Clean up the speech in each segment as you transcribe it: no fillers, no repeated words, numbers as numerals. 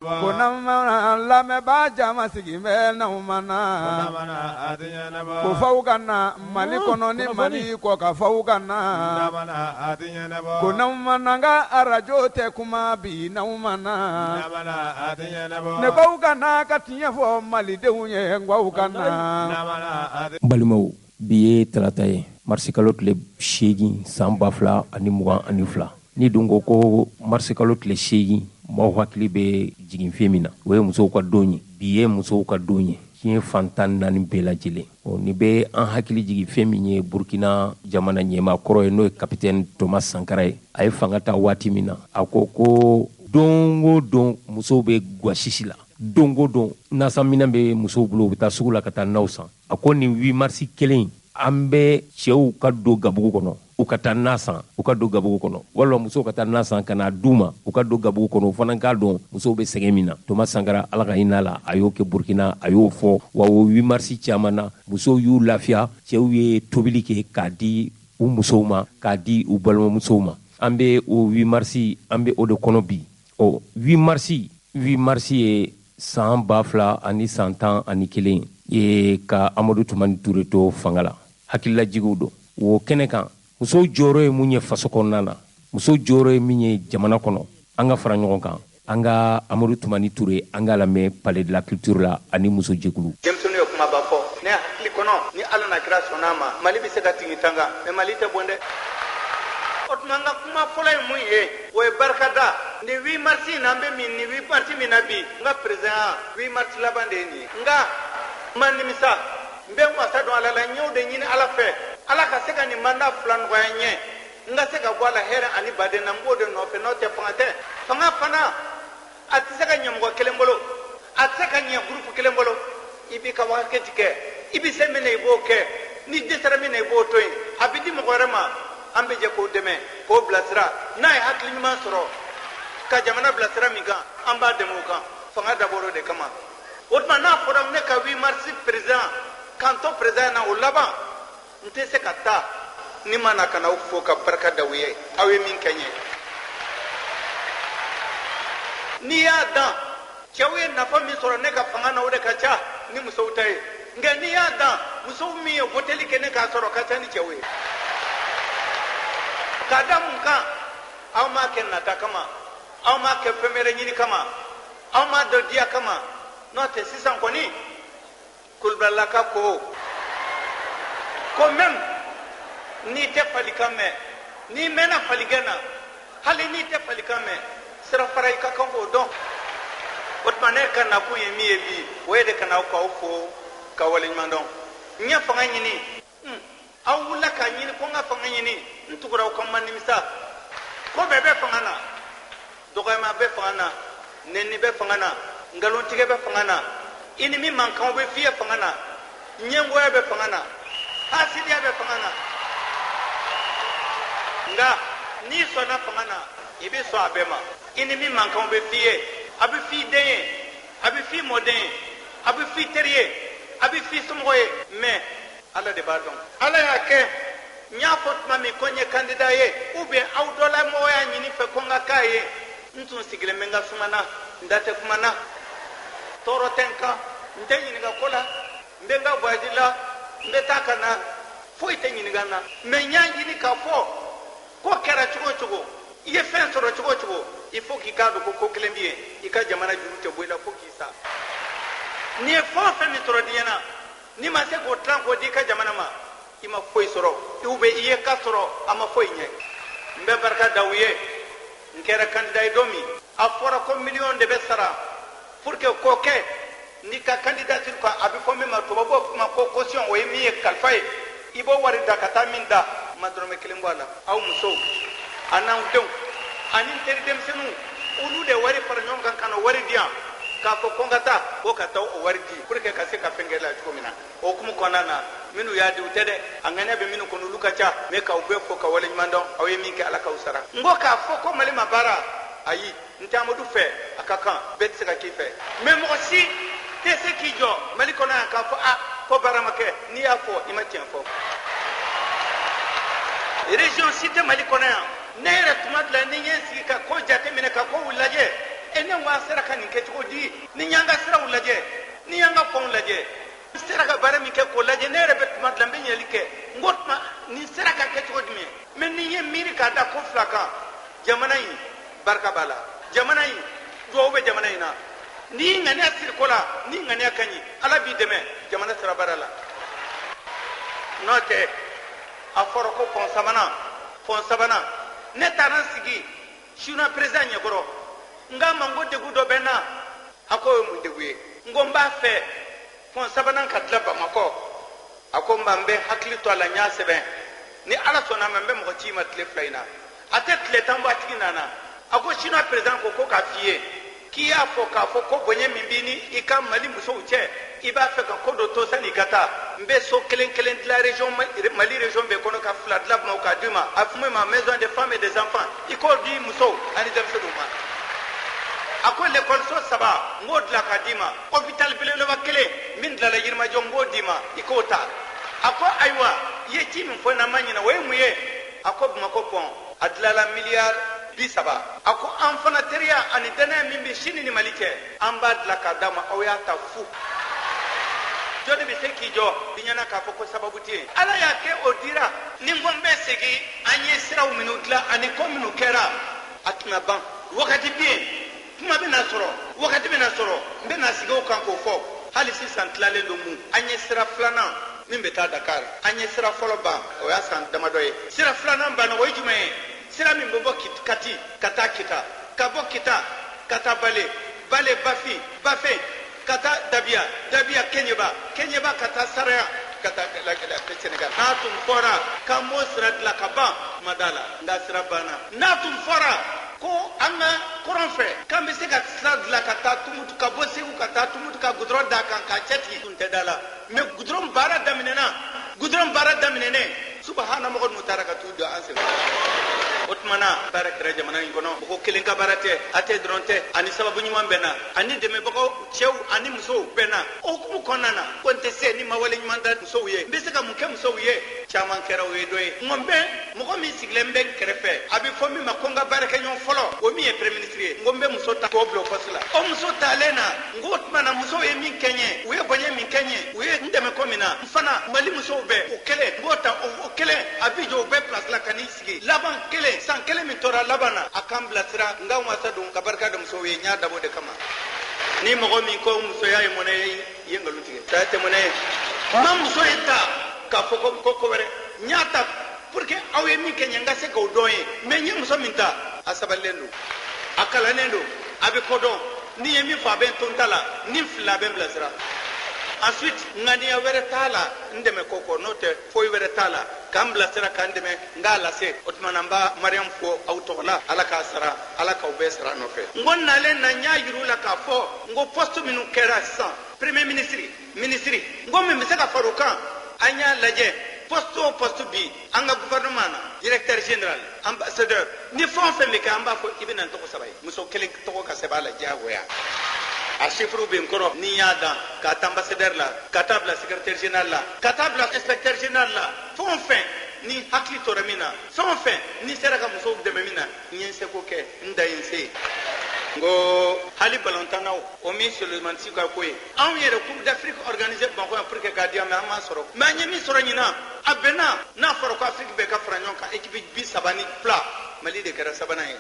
Kunamana lame ba jama sigi bɛ na mana ko faw kana Mali kɔnɔ ni Mali kɔ ka faw kana kunamana arajo tɛ kuma bi na mana ne baw kana ka tiɲɛ fɔ malidenw ye ngwaw kana balimaw bi ye talata ye mars kalo tile 8 san 2022 ni dun ko mars kalo tile 8 maaw hakili bɛ jigin fɛn min na o ye musow ka don ye bi ye musow ka don ye diɲɛ fantan naani bɛɛ lajɛlen ni bɛ an hakili jigin fɛn min ye Burkina jamana ɲɛmaa kɔrɔ ye n'o ye capitaine Thomas Sankara ye a ye fanga ta waati min na a ko don o don musow bɛ guwasisi la don o don nasaminɛ bɛ musow bolo u bɛ taa sugu la ka taa naw san a ko nin 8 mars kelen an bɛ cɛw ka don gabugu kɔnɔ u ka taa na san u ka don gabugu kɔnɔ walima musow ka taa na san ka na d'u ma u ka don gabugu kɔnɔ u fana k'a dɔn musow bɛ sɛgɛn min na Thomas Sankara ala ka hinɛ la a y'o kɛ Burkina a y'o fɔ wa o 8 mars caman na musow y'u lafiya cɛw ye tobili kɛ k'a di u musow ma k'a di u balimamusow ma an bɛ o 8 mars an bɛ o de kɔnɔ bi 8 mars ye san 2011 ye ka Amadou Toumani Touré to fanga la hakililajigiw don o kɛnɛ kan musow jɔyɔrɔ ye mun ye faso kɔnɔna na musow jɔyɔrɔ ye min ye jamana kɔnɔ an ka fara ɲɔgɔn kan an ka Amadou Toumani Touré an ka lamɛn palais de la culture la ani muso jɛkulu denmisɛnninw ye kuma ba fɔ ne hakili kɔnɔ ni Ala na kira sɔnna ma Mali bɛ se ka tigi tanga mais Mali tɛ bon dɛ o tuma an ka kuma fɔlɔ ye mun ye o ye barikada ni 8 mars na an bɛ min ni 8 mars min na bi n ka président 8 mars laban de ye nin ye nka ma nimisa n bɛ n wasa don Ala la n y'o de ɲini Ala fɛ Ala ka se ka nin mandat 2 nɔgɔya n ye n ka se ka bɔ a la hɛrɛ ani baden na n b'o de nɔfɛ n'o tɛ fanga tɛ fanga fana a tɛ se ka ɲɛmɔgɔ kelen bolo a tɛ se ka ɲɛ groupe kelen bolo i b'i ka wagati kɛ i bɛ se min na i b'o kɛ ni dɛsɛra min na i b'o to yen a bɛ di mɔgɔ wɛrɛ ma an bɛ jɛ k'o dɛmɛ k'o bilasira n'a ye hakili ɲuman sɔrɔ ka jamana bilasira min kan an b'a dɛmɛ o kan fanga dabɔra o de kama o tuma n'a fɔra ne ka 8 mars président k'an to président na o laban n tɛ se ka taa ni ma na ka n'aw fo ka barika da u ye aw ye min kɛ n ye n'i y'a dan cɛw ye nafa min sɔrɔ ne ka fanga na o de ka ca ni musow ta ye nka n'i y'a dan musow min ye voteli kɛ ne k'a sɔrɔ ka ca ni cɛw ye k'a da mun kan aw m'a kɛ nata kama aw m'a kɛ fɛn wɛrɛ ɲini kama aw m'a dɔ diya kama n'o tɛ sisan kɔni Kulubalilaka ko même n'i tɛ falikan mɛn n'i mɛnna falikɛ na hali n'i tɛ falikan mɛn sira fara i ka kan k'o dɔn o tuma ne ka nakun ye min ye bi o ye de ka n'aw k'aw fo ka waleɲuman dɔn n ye fanga ɲini aw wulila k'a ɲini ko n ka fanga ɲini n tugura aw ka ma nimisa ko bɛɛ bɛ fanga na dɔgɔyama bɛ fanga na nɛni bɛ fanga na nkalontigɛ bɛ fanga na i ni min mankanw bɛ f'i ye fanga na ɲɛngoya bɛ fanga na hasidiya bɛ fanga na nka n'i sɔnna fanga na i bɛ sɔn a bɛɛ ma i ni min mankanw bɛ f'i ye a bɛ f'i den ye a bɛ f'i mɔden ye a bɛ f'i teri ye a bɛ f'i somɔgɔ ye mais Ala de b'a dɔn Ala y'a kɛ n y'a fɔ tuma min ko n ye candidat ye ou bien aw dɔla mɔgɔ y'a ɲini fɛ ko n ka k'a ye n tun sigilen bɛ n ka suma na n da tɛ kuma na tɔɔrɔ tɛ n kan n tɛ ɲininka ko la n bɛ n ka voyage la n bɛ taa ka na foyi tɛ ɲininka n na mais n y'a ɲini k'a fɔ ko kɛra cogo o cogo i ye fɛn sɔrɔ cogo o cogo il faut k'i k'a dɔn ko kelen bɛ yen i ka jamana juru tɛ bɔ i la fo k'i sa n'i ye fɛn o fɛn min sɔrɔ diɲɛ na n'i ma se k'o tilan k'o di i ka jamana ma i ma foyi sɔrɔ ou bien i ye ka sɔrɔ a ma foyi ɲɛ n bɛ barika da u ye n kɛra candidat ye don min a fɔra ko miliyɔn de bɛ sara pour que k'o kɛ n'i ka candidature kan a bɛ fɔ min ma tubabuw kuma ko caution o ye min ye kalifa ye i b'o wari da ka taa min da ma dɔrɔmɛ kelen bɔ a la aw musow a n'anw denw ani n teri denmisɛnninw olu de wari fara ɲɔgɔn kan ka na wari di yan k'a fɔ ko n ka taa ko ka taa o wari di pour que ka se ka fɛn kɛ la cogo min na o hukumu kɔnɔna na minnu y'a di u tɛ dɛ a ŋaniya bɛ minnu kɔnɔ olu ka ca mais k'aw bɛɛ fo ka waleɲuman dɔn aw ye min kɛ Ala k'aw sara n ko k'a fɔ ko Mali ma baara ayi n tɛ Amadu fɛ a ka kan bɛɛ tɛ se ka k'i fɛ mais mɔgɔ si tɛ se k'i jɔ Mali kɔnɔ yan k'a fɔ ko baara ma kɛ n'i y'a fɔ i ma tiɲɛ fɔ région si tɛ Mali kɔnɔ yan ne yɛrɛ tuma dɔ la ni n ye n sigi ka ko jate minɛ ka kow lajɛ ne wa sera ka nin kɛ cogo di ni y'an ka siraw lajɛ ni y'an ka fɛnw lajɛ sera ka baara min kɛ k'o lajɛ ne yɛrɛ bɛ tuma dilan n bɛ ɲɛli kɛ n ko tuma nin sera ka kɛ cogo jumɛn mais ni ye miiri k'a da ko fila kan jamana in barika b'a la jamana in duwawu bɛ jamana in na n'i ŋaniya siri ko la n'i ŋaniya ka ɲi ala b'i dɛmɛ jamana sira baara la n'o tɛ a fɔra ko fɔn sabanan ne taara n sigi suna président ɲɛkɔrɔ n k'a ma n ko degun dɔ bɛ n na a ko o ye mun degun ye n ko n b'a fɛ fɔn sabanan ka dilan bamakɔ a ko n ba n bɛ hakili to a la n y'a sɛbɛn ni ala sɔnna ma n bɛ mɔgɔ ci ma tile fila in na a tɛ tile tan bɔ a tigi nana a ko suna président ko k'a f'i ye k'i y'a fɔ k'a fɔ ko bonya min b'i ni i ka mali musow cɛ i b'a fɛ ka ko dɔ to san'i ka taa n bɛ so kelen kelen dilan région mali région bɛɛ kɔnɔ ka fila dilan bamakɔ k'a d'i ma a fɔ min ma maison des femmes et des enfants i k'o di musow ani denmisɛnninw ma a ko l'école so 3 n k'o dilan k'a d'i ma hôpital belebeleba kelen min dilanna yirimajɔ n k'o d'i ma i k'o ta a ko ayiwa i ye ci min fɔ n na n ma ɲinɛ o ye mun ye a ko bamakɔ pɔn a dilanna miliyari 30 a ko an fana teriya ani danaya min bɛ sini ni mali cɛ an b'a dilan k'a d'a ma aw y'a ta fu jɔnni bɛ se k'i jɔ i ɲɛna k'a fɔ ko sababu tɛ yen ala y'a kɛ o dira ni n ko n bɛ segin an ye siraw minnu dilan ani ko minnu kɛra a tɛna ban wagati bɛ yen kuma bɛna sɔrɔ wagati bɛna sɔrɔ n bɛna sigi o kan k'o fɔ hali sisan tilalen don mun an ye sira filanan min bɛ taa dakar an ye sira fɔlɔ ban o y'a san damadɔ ye sira filanan banna o ye jumɛn ye sira min bɛ bɔ kati ka taa kita ka bɔ kita ka taa bale bafin ka taa dabiya keɲeba ka taa saraya ka taa senegal n'a tun fɔra k'an b'o sira dilan ka ban kuma t'a la nka sira banna n'a tun fɔra ko an ka kɔrɔn fɛ k'an bɛ se ka sira dilan ka taa tumutu ka bɔ segu ka taa tumutu ka gudɔrɔn d'a kan k'a cɛtigi tun tɛ da la mais gudɔrɔn baara daminɛnen subahana mɔgɔ ninnu taara ka t'u jɔ an sen o tuma na baara kɛra jamana in kɔnɔ mɔgɔ kelen ka baara tɛ a tɛ dɔrɔn tɛ ani sababu ɲuman bɛ na ani dɛmɛbagaw cɛw ani musow bɛ na o hukumu kɔnɔna na ko n tɛ se ni ma wale ɲuman da musow ye n bɛ se ka mun kɛ musow ye caman kɛra o ye dɔ ye n bɛ mɔgɔ min sigilen bɛ n kɛrɛfɛ a bɛ fɔ min ma ko n ka baarakɛɲɔgɔn fɔlɔ o min ye premier ministre ye n ko n bɛ muso ta k'o bila o poste la o muso talen na n ko o tuma na musow ye min kɛ n ye u ye bonya min kɛ n ye u ye n dɛmɛ ko min na n fana mali musow bɛ o kelen n b'o ta o kelen a bɛ jɔ o bɛɛ place la ka n'i sigi laban kelen san kelen min tora laban na a k'an bilasira n k'an wasa don ka barika da musow ye n y'a dabɔ de kama ni mɔgɔ min ko musoya ye mɔnɛ ye i ye nkalon tigɛ saya tɛ mɔnɛ ye n ma muso ye ta k'a fɔ ko wɛrɛ n y'a ta pour que aw ye min kɛ n ye n ka se k'o dɔn ye mais n ye muso min ta a sabalilen don a kalannen don a bɛ kodɔn ni ye min fɔ a bɛ n to n ta la ni n filila a bɛ n bilasira ensuite ŋaniya wɛrɛ t'a la n dɛmɛ ko kɔ n'o tɛ foyi wɛrɛ t'a la k'an bilasira k'an dɛmɛ n k'a lase o tuma na n b'a mariyamu fɔ aw tɔgɔ la ala k'a sara ala k'aw bɛɛ sara nɔfɛ n ko nalen na n y'a yir'u la k'a fɔ n ko poste minnu kɛra sisan premier ministre n ko min bɛ se ka far'o kan an y'a lajɛ poste o poste bi an ka gouvernement na directeur général ambassadeur ni fɛn o fɛn bɛ kɛ an b'a fɔ i bɛ na n tɔgɔ sɛbɛn ye muso kelen tɔgɔ ka sɛbɛn a la diyagoya a chiffre bɛ n kɔrɔ ni n y'a dan k'a ta ambassadeur la ka taa bila secrétaire général la ka taa bila inspecteur général la fɛn o fɛn ni hakili tora min na fɛn o fɛn ni sera ka musow dɛmɛ min na n ye n seko kɛ n da ye n se n ko hali balontannaw o min solomantisi ka ko ye anw yɛrɛ coupe d'afrique organisé bamakɔ yan pour que k'a di yan mais an m'a sɔrɔ mais an ye min sɔrɔ ɲinan a bɛnna n'a fɔra ko afrique bɛɛ ka fara ɲɔgɔn kan équipe 30 fila mali de kɛra sabanan ye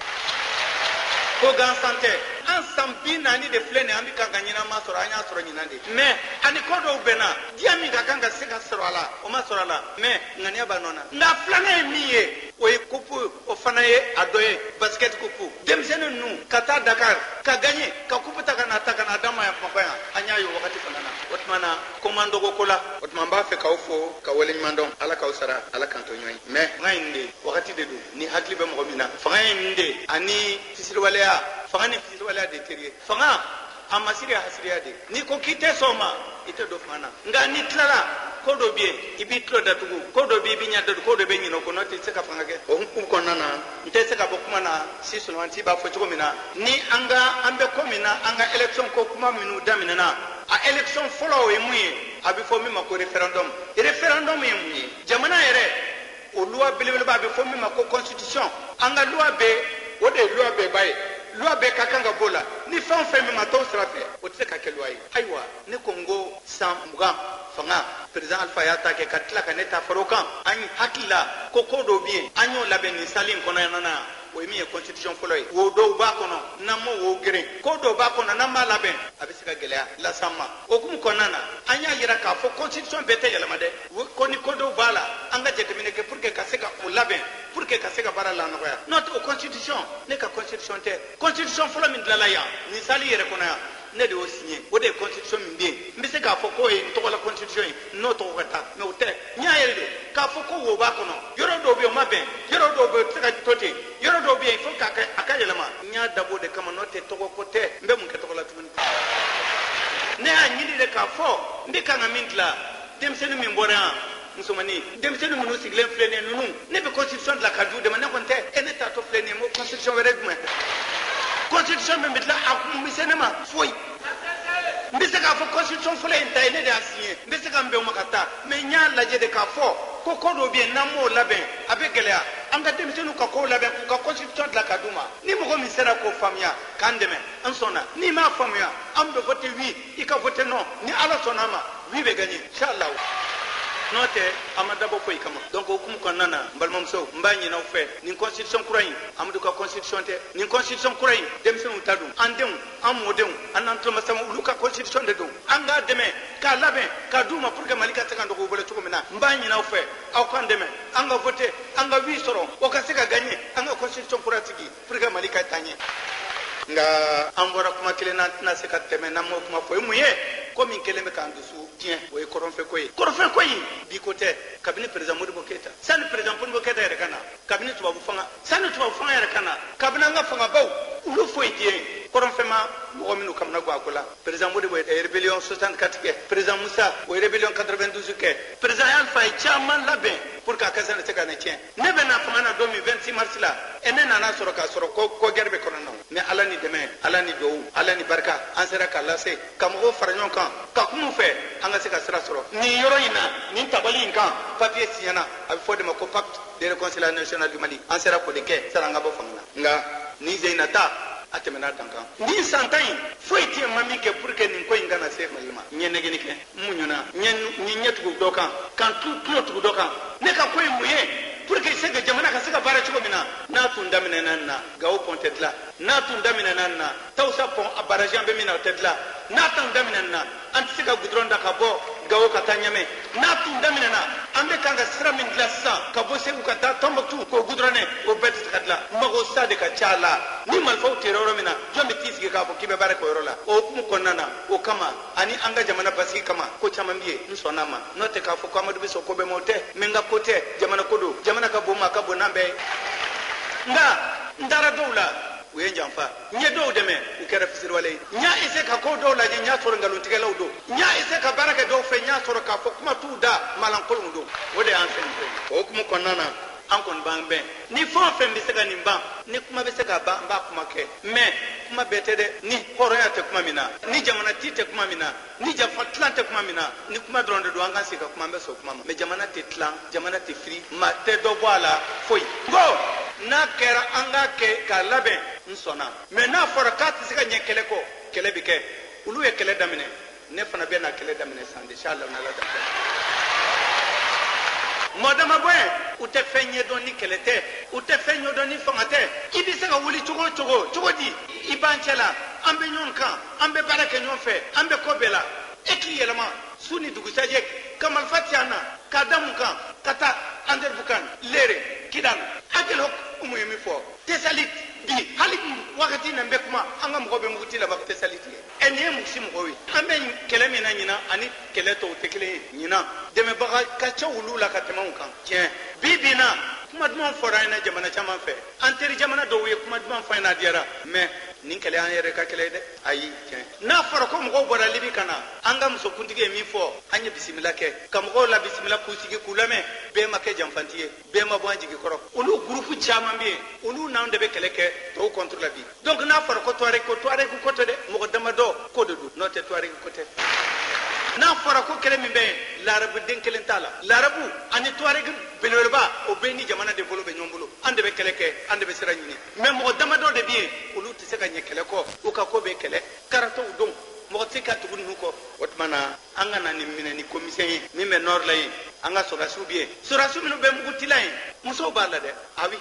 ko gansan tɛ an san 40 de filɛ nin an bɛ kan ka ɲinan ma sɔrɔ an y'a sɔrɔ ɲinan de mais ani ko dɔw bɛnna diya min ka kan ka se ka sɔrɔ a la o ma sɔrɔ a la mais ŋaniya b'a nɔ na nka filanan ye min ye o ye coupe o fana ye a dɔ ye basket coupe denmisɛnnin ninnu ka taa dakar ka gagner ka coupe ta ka na d'a ma yan bamakɔ yan an y'a ye o wagati fana na o tuma na ko man dɔgɔ ko la o tuma n b'a fɛ k'aw fo ka wale ɲuman dɔn ala k'aw sara ala k'an to ɲɔgɔn ye mais fanga ye nin de wagati de don ni hakili bɛ mɔgɔ min na fanga ye nin de ani fisiriwaleya fanga ni fisiriwaleya de teri ye fanga a masiri ya hasiriya de n'i ko k'i tɛ sɔn ma i tɛ don fanga na nka n'i tilala ko dɔ bɛ yen i b'i tulo datugu ko dɔ bɛ yen i b'i ɲɛ datugu ko dɔ bɛ ɲinɛ o kɔ n'o tɛ i tɛ se ka fanga kɛ o hukumu kɔnɔna na n tɛ se ka bɔ kuma na si solomanti b'a fɔ cogo min na ni an bɛ ko min na an ka élection ko kuma minnu daminɛna a élection fɔlɔ o ye mun ye a bɛ fɔ min ma ko référendum ye mun ye jamana yɛrɛ o loi belebeleba a bɛ fɔ min ma ko constitution an ka loi bɛɛ o de ye loi bɛɛba ye loi bɛɛ ka kan ka b'o la ni fɛn fɛn min ma tɔw sira fɛ o tɛ se ka kɛ loi ye ayiwa ne ko n ko san 20 fanga président Alpha y'a ta kɛ ka tila ka ne ta fara o kan an hakili la ko ko dɔw bɛ yen an y'o labɛn nin salle in kɔnɔ yan na o ye min ye constitution fɔlɔ ye wo dɔw b'a kɔnɔ n'an ma wo geren ko dɔw b'a kɔnɔ n'an b'a labɛn a bɛ se ka gɛlɛya las'an ma o hukumu kɔnɔna na an y'a yira k'a fɔ constitution bɛɛ tɛ yɛlɛma dɛ ko ni ko dɔw b'a la an ka jateminɛ kɛ pour que ka se ka o labɛn pour que ka se ka baara la nɔgɔya n'o tɛ o constitution ne ka constitution tɛ constitution fɔlɔ min dilanla yan nin salle yɛrɛ kɔnɔ yan ne de y'o signé o de ye constitution min bɛ yen n bɛ se k'a fɔ k'o ye n tɔgɔ la constitution ye n'o tɔgɔ ka taa mais o tɛ n y'a yɛrɛ de k'a fɔ ko wo b'a kɔnɔ yɔrɔ dɔw bɛ yen o ma bɛn yɔrɔ dɔw bɛ yen o tɛ se ka to ten yɔrɔ dɔw bɛ yen il faut a ka yɛlɛma n y'a dabɔ o de kama n'o tɛ tɔgɔ ko tɛ n bɛ mun kɛ tɔgɔ la tuguni ne y'a ɲini de k'a fɔ n bɛ kan ka min dilan denmisɛnnin min bɔra yan musomanin denmisɛnnin minnu sigilen filɛ nin ye ninnu ne bɛ constitution dilan ka d'u de ma ne kɔni tɛ e ne t'a to filɛ nin ye n ko constitution wɛrɛ jumɛn constitution min bɛ dilan a kun bɛ se ne ma foyi n bɛ se k'a fɔ constitution fɔlɔ in ta ye ne de y'a signé n bɛ se ka n bɛn o ma ka taa mais n y'a lajɛ de k'a fɔ ko ko dɔw bɛ yen n'an m'o labɛn a bɛ gɛlɛya an ka denmisɛnninw ka kow labɛn k'u ka constitution dilan ka d'u ma ni mɔgɔ min sera k'o faamuya k'an dɛmɛ an sɔnna n'i m'a faamuya an bɛ voter oui i ka voter non ni ala sɔnna a ma oui bɛ gagner inchallah n'o tɛ a ma dabɔ foyi kama donc o hukumu kɔnɔna na n balimamuso n b'a ɲini aw fɛ nin constitution kura in Amadu ka constitution tɛ nin constitution kura in denmisɛnninw ta don an denw an mɔdenw an n'an tulomasama olu ka constitution de don an k'a dɛmɛ k'a labɛn k'a d'u ma pour que Mali ka se ka nɔgɔ u bolo cogo min na n b'a ɲini aw fɛ aw k'an dɛmɛ an ka voter an ka oui sɔrɔ o ka se ka gagner an ka constitution kura sigi pour que Mali ka taa ɲɛ nka an bɔra kuma kelen na tɛna se ka tɛmɛ n'an m'o kuma fɔ o ye mun ye ko min kelen bɛ k'an dusu tiɲɛ o ye kɔrɔnfɛko ye kɔrɔnfɛko in bi ko tɛ kabini président Modibo Keyita sani président Modibo Keyita yɛrɛ ka na kabini tubabu fanga sani tubabu fanga yɛrɛ ka na kabini an ka fangabaw olu foyi tɛ yen kɔrɔnfɛ ma mɔgɔ minnu kamana gan a ko la président Modibo ye rébellion 64 kɛ président Musa o ye rébellion 92 kɛ président Alpha ye caman labɛn pour que a ka se ka na tiɲɛ ne bɛ na fanga na don min 26 mars la ne nana sɔrɔ k'a sɔrɔ ko guerre bɛ kɔnɔ na mais ala ni dɛmɛ ala ni dugawu ala ni barika an sera k'a lase ka mɔgɔw fara ɲɔgɔn kan ka kuma fɛ an ka se ka sira sɔrɔ nin yɔrɔ in na nin tabali in kan papier signana a bɛ fɔ de ma ko pacte de réconciliation nationale du Mali an sera k'o de kɛ sani an ka bɔ fanga na nka nin zeyina ta a tɛmɛna dan kan nin san tan in foyi tɛ ma min kɛ pour que nin ko in kana se Mali ma n ye nɛgɛni kɛ n muɲuna n ye ɲɛ tugu dɔ kan ka n tulo tugu dɔ kan ne ka ko in mun ye pour que se ka jamana ka se ka baara cogo min na n'a tun daminɛna nin na Gawo pont tɛ dilan n'a tun daminɛna nin na Tawusa pont a barrage an bɛ min na o tɛ dilan n'a tun daminɛna nin na an tɛ se ka goudron da ka bɔ Gawo ka taa Ɲamɛ n'a tun daminɛna an bɛ kan ka sira min dilan sisan ka bɔ Segu ka taa Tɔnbɔkutu k'o goudronner o bɛɛ tɛ se ka dilan mago sa de ka ca a la ni marifaw tigɛra yɔrɔ min na jɔn bɛ t'i sigi k'a fɔ k'i bɛ baara kɛ o yɔrɔ la o hukumu kɔnɔna na o kama ani an ka jamana basigi kama ko caman bɛ yen n sɔnna a ma n'o tɛ k'a fɔ ko Amadu bɛ sɔn ko bɛɛ ma o tɛ mais n ka ko tɛ jamana ko don jamana ka bon ma ka bon n'an bɛɛ ye nka n taara dɔw la u ye n janfa n ye dɔw dɛmɛ u kɛra fisiriwale ye n y'a essayer ka ko dɔw lajɛ n y'a sɔrɔ nkalontigɛlaw don n y'a essayer ka baara kɛ dɔw fɛ n y'a sɔrɔ k'a fɔ kuma t'u da malankolonw don o de y'an fɛn fɛ o hukumu kɔnɔna na an kɔni b'an bɛn ni fɛn o fɛn bɛ se ka nin ban ni kuma bɛ se ka ban n b'a kuma kɛ mais kuma bɛɛ tɛ dɛ ni hɔrɔnya tɛ kuma min na ni jamanati tɛ kuma min na ni janfa tilan tɛ kuma min na ni kuma dɔrɔn de don an ka sigi ka kuma an bɛ sɔn kuma ma mais jamana tɛ tilan jamana tɛ firi maa tɛ dɔ bɔ a la foyi ko n'a kɛra an k'a kɛ k'a labɛn n sɔnna mais n'a fɔra k'a tɛ se ka ɲɛ kɛlɛ kɔ kɛlɛ bɛ kɛ olu ye kɛlɛ daminɛ ne fana bɛ na kɛlɛ daminɛ san inchallah n'ala ta mɔdama bɔ yen u tɛ fɛn ɲɛdɔn ni kɛlɛ tɛ u tɛ fɛn ɲɛdɔn ni fanga tɛ i bɛ se ka wuli cogo o cogo cogo di i b'an cɛ la an bɛ ɲɔgɔn kan an bɛ baara kɛ ɲɔgɔn fɛ an bɛ kɔ bɛɛ la e k'i yɛlɛma su ni dugusajɛ ka marifa ci an na k'a da mun kan ka taa Anderbukan Lere Kidal hakili hukumu ye min fɔ Tesalit bi hali wagati na n bɛ kuma an ka mɔgɔ bɛ muguti laban Tesalit ye nin ye mugusi mɔgɔw ye an bɛ kɛlɛ min na ɲinan ani kɛlɛ tɔw tɛ kelen ye ɲinan dɛmɛbaga ka ca olu la ka tɛmɛ u kan tiɲɛ bi bi in na kuma duman fɔra an ɲɛna jamana caman fɛ an teri jamana dɔw ye kuma duman fɔ an ɲɛna a diyara mais nin kɛlɛ an yɛrɛ ka kɛlɛ ye dɛ ayi tiɲɛ n'a fɔra ko mɔgɔw bɔra Libi ka na an ka musokuntigi ye min fɔ an ye bisimila kɛ ka mɔgɔw la bisimila k'u sigi k'u lamɛn bɛɛ ma kɛ janfanti ye bɛɛ ma bɔ an jigi kɔrɔ olu gurupu caman bɛ yen olu n'anw de bɛ kɛlɛ kɛ tɔw contre la bi donc n'a fɔra ko Tuareg ko tɛ dɛ mɔgɔ damadɔ ko de don n'o tɛ Tuareg ko tɛ n'a fɔra ko kɛlɛ min bɛ yen larabu den kelen t'a la larabu ani Tuareg belebeleba o bɛɛ ni jamana de bolo bɛ ɲɔgɔn bolo an de bɛ kɛlɛ kɛ an de bɛ sira ɲini mais mɔgɔ damadɔ de bɛ yen olu tɛ se ka ɲɛ kɛlɛ kɔ u ka ko bɛ kɛlɛ karatɔw don mɔgɔ tɛ ka tugu ninnu kɔ o tuma na an ka na nin minɛ ni komisɛn ye min bɛ nɔri la yen an ka sɔrɔdasiw bɛ yen sɔrɔdasiw minnu bɛ mugutila yen musow b'a la dɛ awi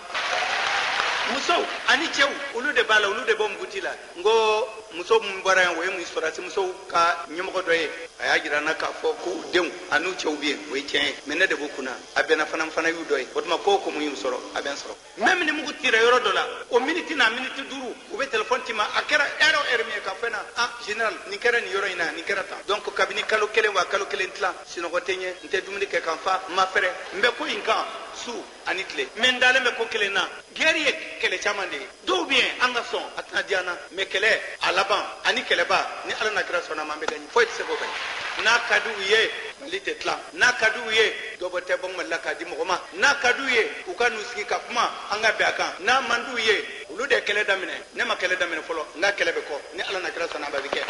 musow ani cɛw olu de b'a la olu de bɔ muguti la n ko muso min bɔra yan o ye sɔrɔdasi musow ka ɲɛmɔgɔ dɔ ye a y'a jira n na k'a fɔ ko denw an'u cɛw bɛ yen o ye tiɲɛ ye mɛ ne de b'u kunna a bɛnna fana y'u dɔ ye o tuma ko o ko mun y'u sɔrɔ a bɛ n sɔrɔ même ni mugu tira yɔrɔ dɔ la o miniti n'a miniti duuru u bɛ telefɔni ci ma a kɛra heure o heure min ye k'a fɔ n na général nin kɛra nin yɔrɔ in na nin kɛra tan donc kabini kalo kelen wa kalo kelen tila sinɔgɔ tɛ n ye n tɛ dumuni kɛ ka n fa n ma fɛrɛ n bɛ ko in kan su ani tile mɛ n dalen bɛ ko kelen na guerre ye kɛlɛ caman de ye dɔw bɛ yen an ka sɔn a tɛna diya n na mɛ kɛlɛ a laban ani kɛlɛba ni ala na kira sɔnna ma an bɛ gaɲɛ foyi tɛ se k'o gaɲɛ n'a ka di u ye mali tɛ tila n'a ka di u ye dɔ bɔ tɛ bɔ mali la k'a di mɔgɔ ma n'a ka di u ye u ka n'u sigi ka kuma an ka bɛn a kan n'a man di u ye olu de ye kɛlɛ daminɛ ne ma kɛlɛ daminɛ fɔlɔ n ka kɛlɛ bɛ kɔ ni ala na kira sɔnna a bɛ kɛ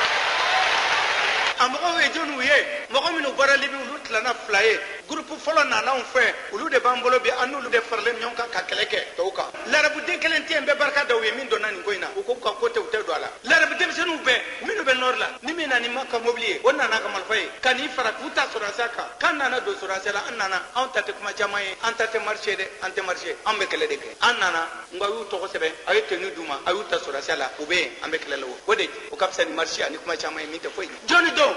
a mɔgɔw ye jɔnniw ye mɔgɔ minnu bɔra libi olu tilana fila ye gurupu fɔlɔ nana anw fɛ olu de b'an bolo bi an n'olu de faralen ɲɔgɔn kan ka kɛlɛ kɛ tɔw kan larabuden kelen tɛ yen bɛɛ barika da u ye min donna nin ko in na u ko ka ko tɛ u tɛ don a la larabu denmisɛnninw bɛɛ minnu bɛ nɔri la ni min nana ni ma ka mobili ye o nana ka marifa ye ka n'i fara k'u ta sɔrɔdasiya kan k'an nana don sɔrɔdasiya la an nana anw ta tɛ kuma caman ye an ta tɛ marise dɛ an tɛ marise an bɛ kɛlɛ de kɛ an nana nka a y'u tɔgɔ sɛbɛn a ye tenue d'u ma a y'u ta sɔrɔdasiya la u bɛ yen an bɛ kɛlɛ la o de o ka fisa ni marise ani kuma caman ye min tɛ foyi jɔnni don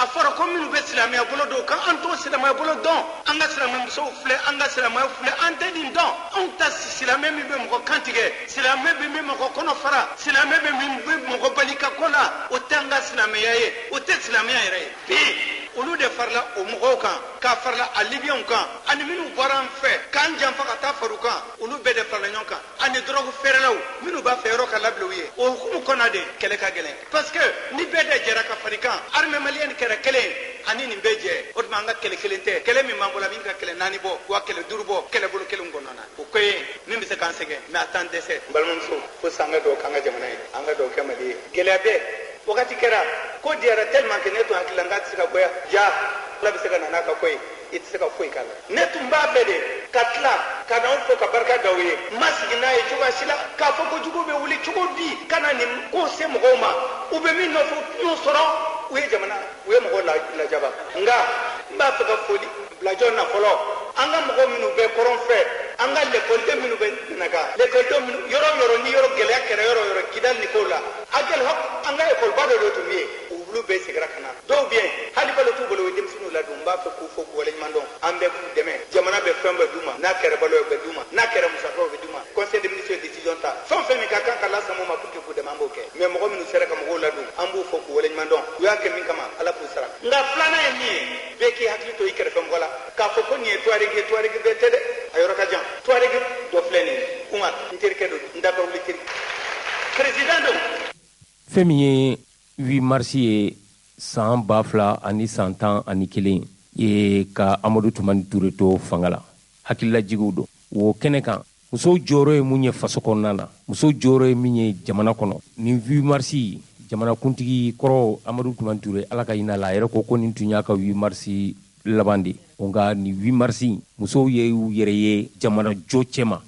a fɔra ko minnu bɛ silamɛya bolo don k'an to silamɛya bolo dɔn an ka silamɛ musow filɛ an ka silamɛya filɛ an tɛ nin dɔn anw ta silamɛ min bɛ mɔgɔ kan tigɛ silamɛ min bɛ mɔgɔ kɔnɔ fara silamɛ min bɛ mɔgɔ bali ka ko la o tɛ an ka silamɛya ye o tɛ silamɛya yɛrɛ ye bi olu de farila o mɔgɔw kan k'a farila a libiyɛnw kan ani minnu bɔra an fɛ k'an janfa ka taa far'u kan olu bɛɛ de farala ɲɔgɔn kan ani dɔrɔgu feerelaw minnu b'a fɛ yɔrɔ ka labila u ye o hukumu kɔnɔ de kɛlɛ ka gɛlɛn parce que ni bɛɛ de jɛra ka fari kan armée malienne kɛra kelen ani nin bɛɛ jɛ o tuma an ka kɛlɛ kelen tɛ kɛlɛ min b'an bolo a min ka kɛlɛ 4 bɔ wa kɛlɛ 5 bɔ kɛlɛ bolo kelen kɔnɔna na o ko ye min bɛ se k'an sɛgɛn mɛ a t'an dɛsɛ n balimamuso fo san ka dɔw k'an ka jamana ye an ka dɔw kɛ mali ye gɛlɛya bɛɛ wagati kɛra ko diyara tellement que ne tun hakili la n k'a tɛ se ka bɔ yan ja ala bɛ se ka na n'a ka ko ye i tɛ se ka foyi k'a la ne tun b'a fɛ de ka tila ka n'anw fo ka barika da u ye n ma sigi n'a ye cogoya si la k'a fɔ ko jugu bɛ wuli cogo di ka na nin ko se mɔgɔw ma u bɛ min nɔfɛ u y'o sɔrɔ u ye jamana u ye mɔgɔw lajaba nka n b'a fɛ ka foli bila jɔn na fɔlɔ an ka mɔgɔ minnu bɛ kɔrɔn fɛ an ka lekɔliden minnu bɛ naga lekɔliden minnu yɔrɔ yɔrɔ ni yɔrɔ gɛlɛya kɛra yɔrɔ yɔrɔ kidali ni kow la a gɛlɛya an ka ekɔliba dɔ de tun bɛ yen olu bɛɛ segira ka na dɔw bɛ yen hali balo t'u bolo u ye denmisɛnninw ladon n b'a fɛ k'u fɔ k'u waleɲuman dɔn an bɛɛ k'u dɛmɛ jamana bɛ fɛn bɛɛ d'u ma n'a kɛra balo bɛ d'u ma n'a kɛra musakaw bɛ d'u ma conseil des ministres ye décision ta fɛn fɛn min ka kan ka las'an ma pour que k'u dɛmɛ an b'o kɛ mais mɔgɔ minnu sera ka mɔgɔw ladon an b'u fɔ k'u waleɲuman dɔn u y'a kɛ min kama ala k'u sara nka filanan ye min ye bɛɛ k'i hakili to i kɛrɛfɛ mɔgɔ la k'a fɔ ko nin ye tuaregi bɛɛ tɛ dɛ a yɔrɔ ka jan tuaregi dɔ filɛ nin ye kuma n terikɛ don n da ka wuli teri président don fɛn min ye 8 mars ye san 2011 ye ka amadu tumani ture to fanga la hakililajigiw don o kɛnɛ kan musow jɔyɔrɔ ye mun ye faso kɔnɔna na musow jɔyɔrɔ ye min ye jamana kɔnɔ nin 8 mars jamanakuntigi kɔrɔ amadu tumani ture ala ka hinɛ la a yɛrɛ ko nin tun y'a ka 8 mars laban de nka nin 8 mars musow ye u yɛrɛ ye jamana jo cɛma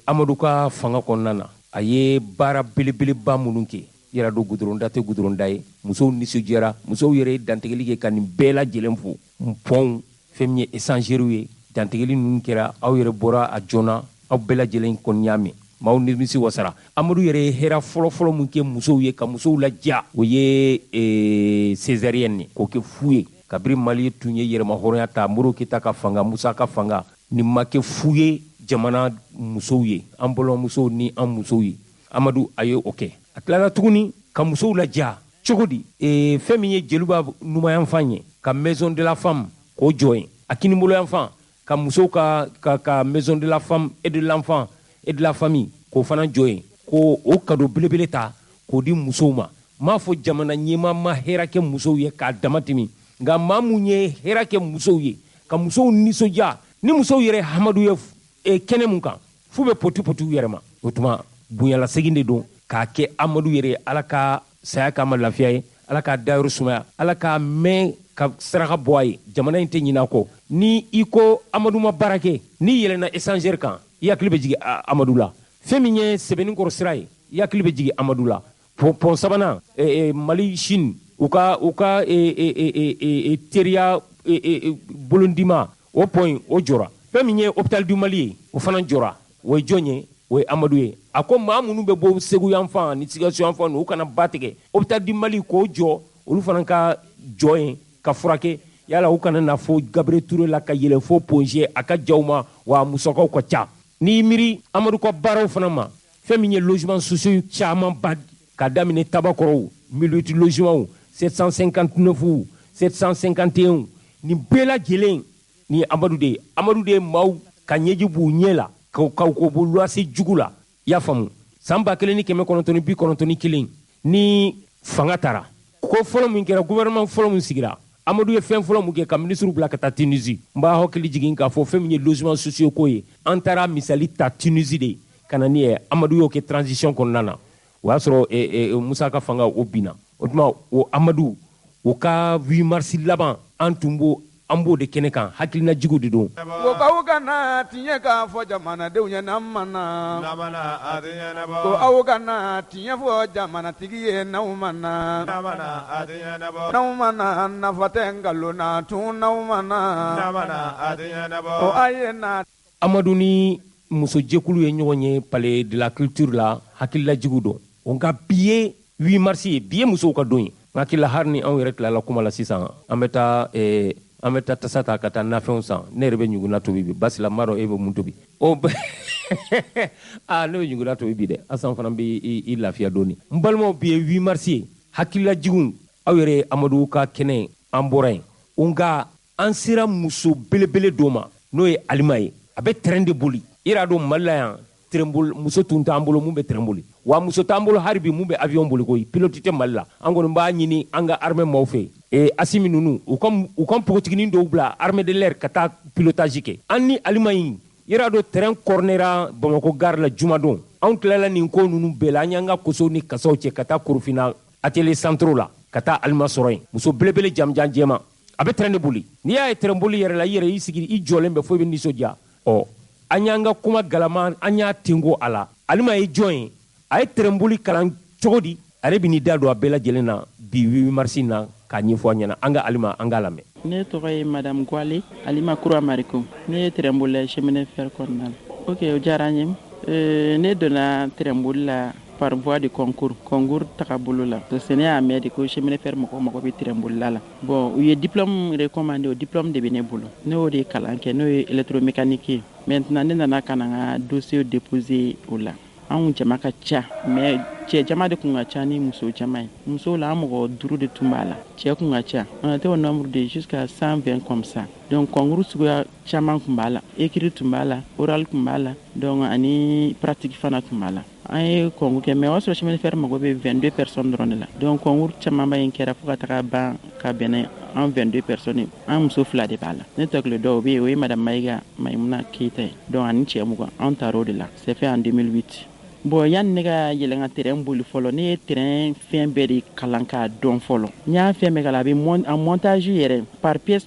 amadu ka fanga kɔnɔna na a ye baara belebeleba minnu kɛ yɛrɛ don gudronda tɛ gudronda ye musow nisɔndiyara musow yɛrɛ ye dantigɛli kɛ ka nin bɛɛ lajɛlen fo pɔnw fɛn min ye échangeurs ye dantigɛli ninnu kɛra aw yɛrɛ bɔra a joona aw bɛɛ lajɛlen kɔni y'a mɛn maaw nimisi wasara amadu yɛrɛ ye hɛrɛ fɔlɔfɔlɔ min kɛ musow ye ka musow ladiya o ye césarienne k'o kɛ fu ye kabiri mali tun ye yɛrɛma hɔrɔnya ta moro keta ka fanga musa ka fanga nin ma kɛ fu ye jamana musow ye an balimamusow ni an musow ye amadu a ye o kɛ a tilala tuguni ka musow ladiya cogo di fɛn min ye jeliba numayanfan ye ka maison de la femme k'o jɔ yen a kiniboloyanfan ka musow ka maison de la femme et de l'enfant et de la famille k'o fana jɔ yen ko o kado belebele ta k'o di musow ma m'a fɔ jamana ɲɛmaa ma hɛrɛ kɛ musow ye k'a dama tɛmɛ nka maa mun ye hɛrɛ kɛ musow ye ka musow nisɔndiya ni musow yɛrɛ hamadu ye kɛnɛ mun kan f'u bɛ poti u yɛrɛ ma o tuma bonyalasegin de don k'a kɛ amadu yɛrɛ ala ka saya k'a ma lafiya ye ala k'a dayɔrɔ sumaya ala k'a mɛn ka saraka bɔ a ye jamana in tɛ ɲinɛ a kɔ ni i ko amadu ma baara kɛ n'i yɛlɛnna échangeur kan i hakili bɛ jigin amadu la fɛn min ye sɛbɛnnikɔrɔ sira ye i hakili bɛ jigi amadu la pont sabanan mali chine u ka teriya bolondima o pont o jɔra fɛn min ye hôpital du mali ye o fana jɔra o ye jɔn ye o ye amadu ye a ko maa minnu bɛ bɔ segu yan fan ni sikaso yan fan u kana ba tigɛ hôpital du mali k'o jɔ olu fana ka jɔ yen ka furakɛ yala u kana na fo Gabriel Touré la ka yɛlɛ fo Ponge a ka jaw ma wa musakaw ka ca n'i miiri amadu ka baaraw fana ma fɛn min ye logement sociaux caman ba ka daminɛ tabakɔrɔw milieu logement 759 751 nin bɛɛ lajɛlen ni amadu de ye maaw ka ɲɛji b'u ɲɛ la ko b'u luwase jugu la i y'a faamu san 1991 ni fanga taara ko fɔlɔ min kɛra gouvernement fɔlɔ min sigira amadu ye fɛn fɔlɔ mun kɛ ka ministre bila ka taa Tunisie n b'a hakili jigin k'a fɔ fɛn min ye logement sociaux ko ye an taara misali ta Tunisie de ka na ni ye amadu y'o kɛ transition kɔnɔna na o y'a sɔrɔ musa ka fanga o binna o tuma o amadu o ka 8 mars laban an b'o de kɛnɛ kan hakilina jugu de don ko k'aw kana tiɲɛ k'a fɔ jamanadenw ye n'an ma na ko aw kana tiɲɛ fɔ jamanatigi ye n'aw ma na n'aw ma na nafa tɛ nkalon na tun n'aw ma na ko a ye na amadu ni musojɛkulu ye ɲɔgɔn ye palais de la culture la hakilila jugu don o nka bi ye 8 mars ye bi ye musow ka don ye n hakilila hari ni anw yɛrɛ tilala kuma la sisan an bɛ taa tasa ta ka taa nafɛnw san ne yɛrɛ bɛ ɲugula tobi bi basila m'a dɔn e bɛ mun tobi ne bɛ ɲugula tobi bi dɛ asan fana bɛ i lafiya dɔɔni n balimaw bi ye 8 mars ye hakilila jugu aw yɛrɛ amadu ka kɛnɛ an bɔra yen nka an sera muso belebele dɔ ma n'o ye alima ye a bɛ terrain de boli i yɛrɛ dɔn mali la yan muso tun t'an bolo mun bɛ terrain boli wa muso t'an bolo hali bi mun bɛ avion boli koyi pilote tɛ mali la an kɔni b'a ɲini an ka armée maaw fɛ asimi ninnu u ka npogotiginin dɔw bila armée de l'air ka taa pilotage kɛ an ni alima in yɛrɛ dɔn terrain cornera Bamako gare la jumadon anw tilala nin ko ninnu bɛɛ la an y'an ka kosow ni kasaw cɛ ka taa Korofina atelier centraux la ka taa alima sɔrɔ yen muso belebele jamujan jɛma a bɛ terrain de boli n'i y'a ye terrain boli yɛrɛ la i yɛrɛ i sigi i jɔlen bɛ fo i bɛ nisɔndiya an y'an ka kuma galama an y'a tengo a la alima ye jɔn ye a ye terrain boli kalan cogo di ale bɛ n'i da don a bɛɛ lajɛlen na bi 8 mars na k'a ɲɛfɔ a ɲɛna an ka alima an k'a lamɛn. Ne tɔgɔ ye madame Gwale Alima Kura Mariko ne ye terrain boli chemin fer kɔnɔna la ok o diyara n ye ne donna terrain boli la par voie de concours tagabolo la parce que ne y'a mɛn de ko chemin fer mɔgɔ bɛ terrain bolila la bon u ye diplôme recommandé o diplôme de bɛ ne bolo ne y'o de kalan kɛ n'o ye électromécanique ye maintenant ne nana ka na n ka dossier déposer o la anw jama ka ca mais cɛ jama de kun ka ca ni muso jama ye musow la an mɔgɔ 5 de tun b'a la cɛ kun ka ca on était au nombre de jusqu'à 120 comme ça donc concours suguya caman kun b'a la écrit tun b'a la oral kun b'a la donc ani pratique fana tun b'a la an ye concours kɛ mais o y'a sɔrɔ chemin de fer mago bɛ 22 personnes dɔrɔn de la donc concours camanba in kɛra fo ka taga ban ka bɛnɛ an 22 personnes an muso 2 de b'a la ne tɔgɔle dɔw bɛ yen o ye madame Maïmouna Keita ye donc ani cɛ 20 an taar'o de la c'est fait en 2008 bon yanni ne ka yɛlɛn ka terrain boli fɔlɔ ne ye terrain fɛn bɛɛ de kalan k'a dɔn fɔlɔ n y'a fɛn bɛɛ kalan a bɛ en montage yɛrɛ par pièce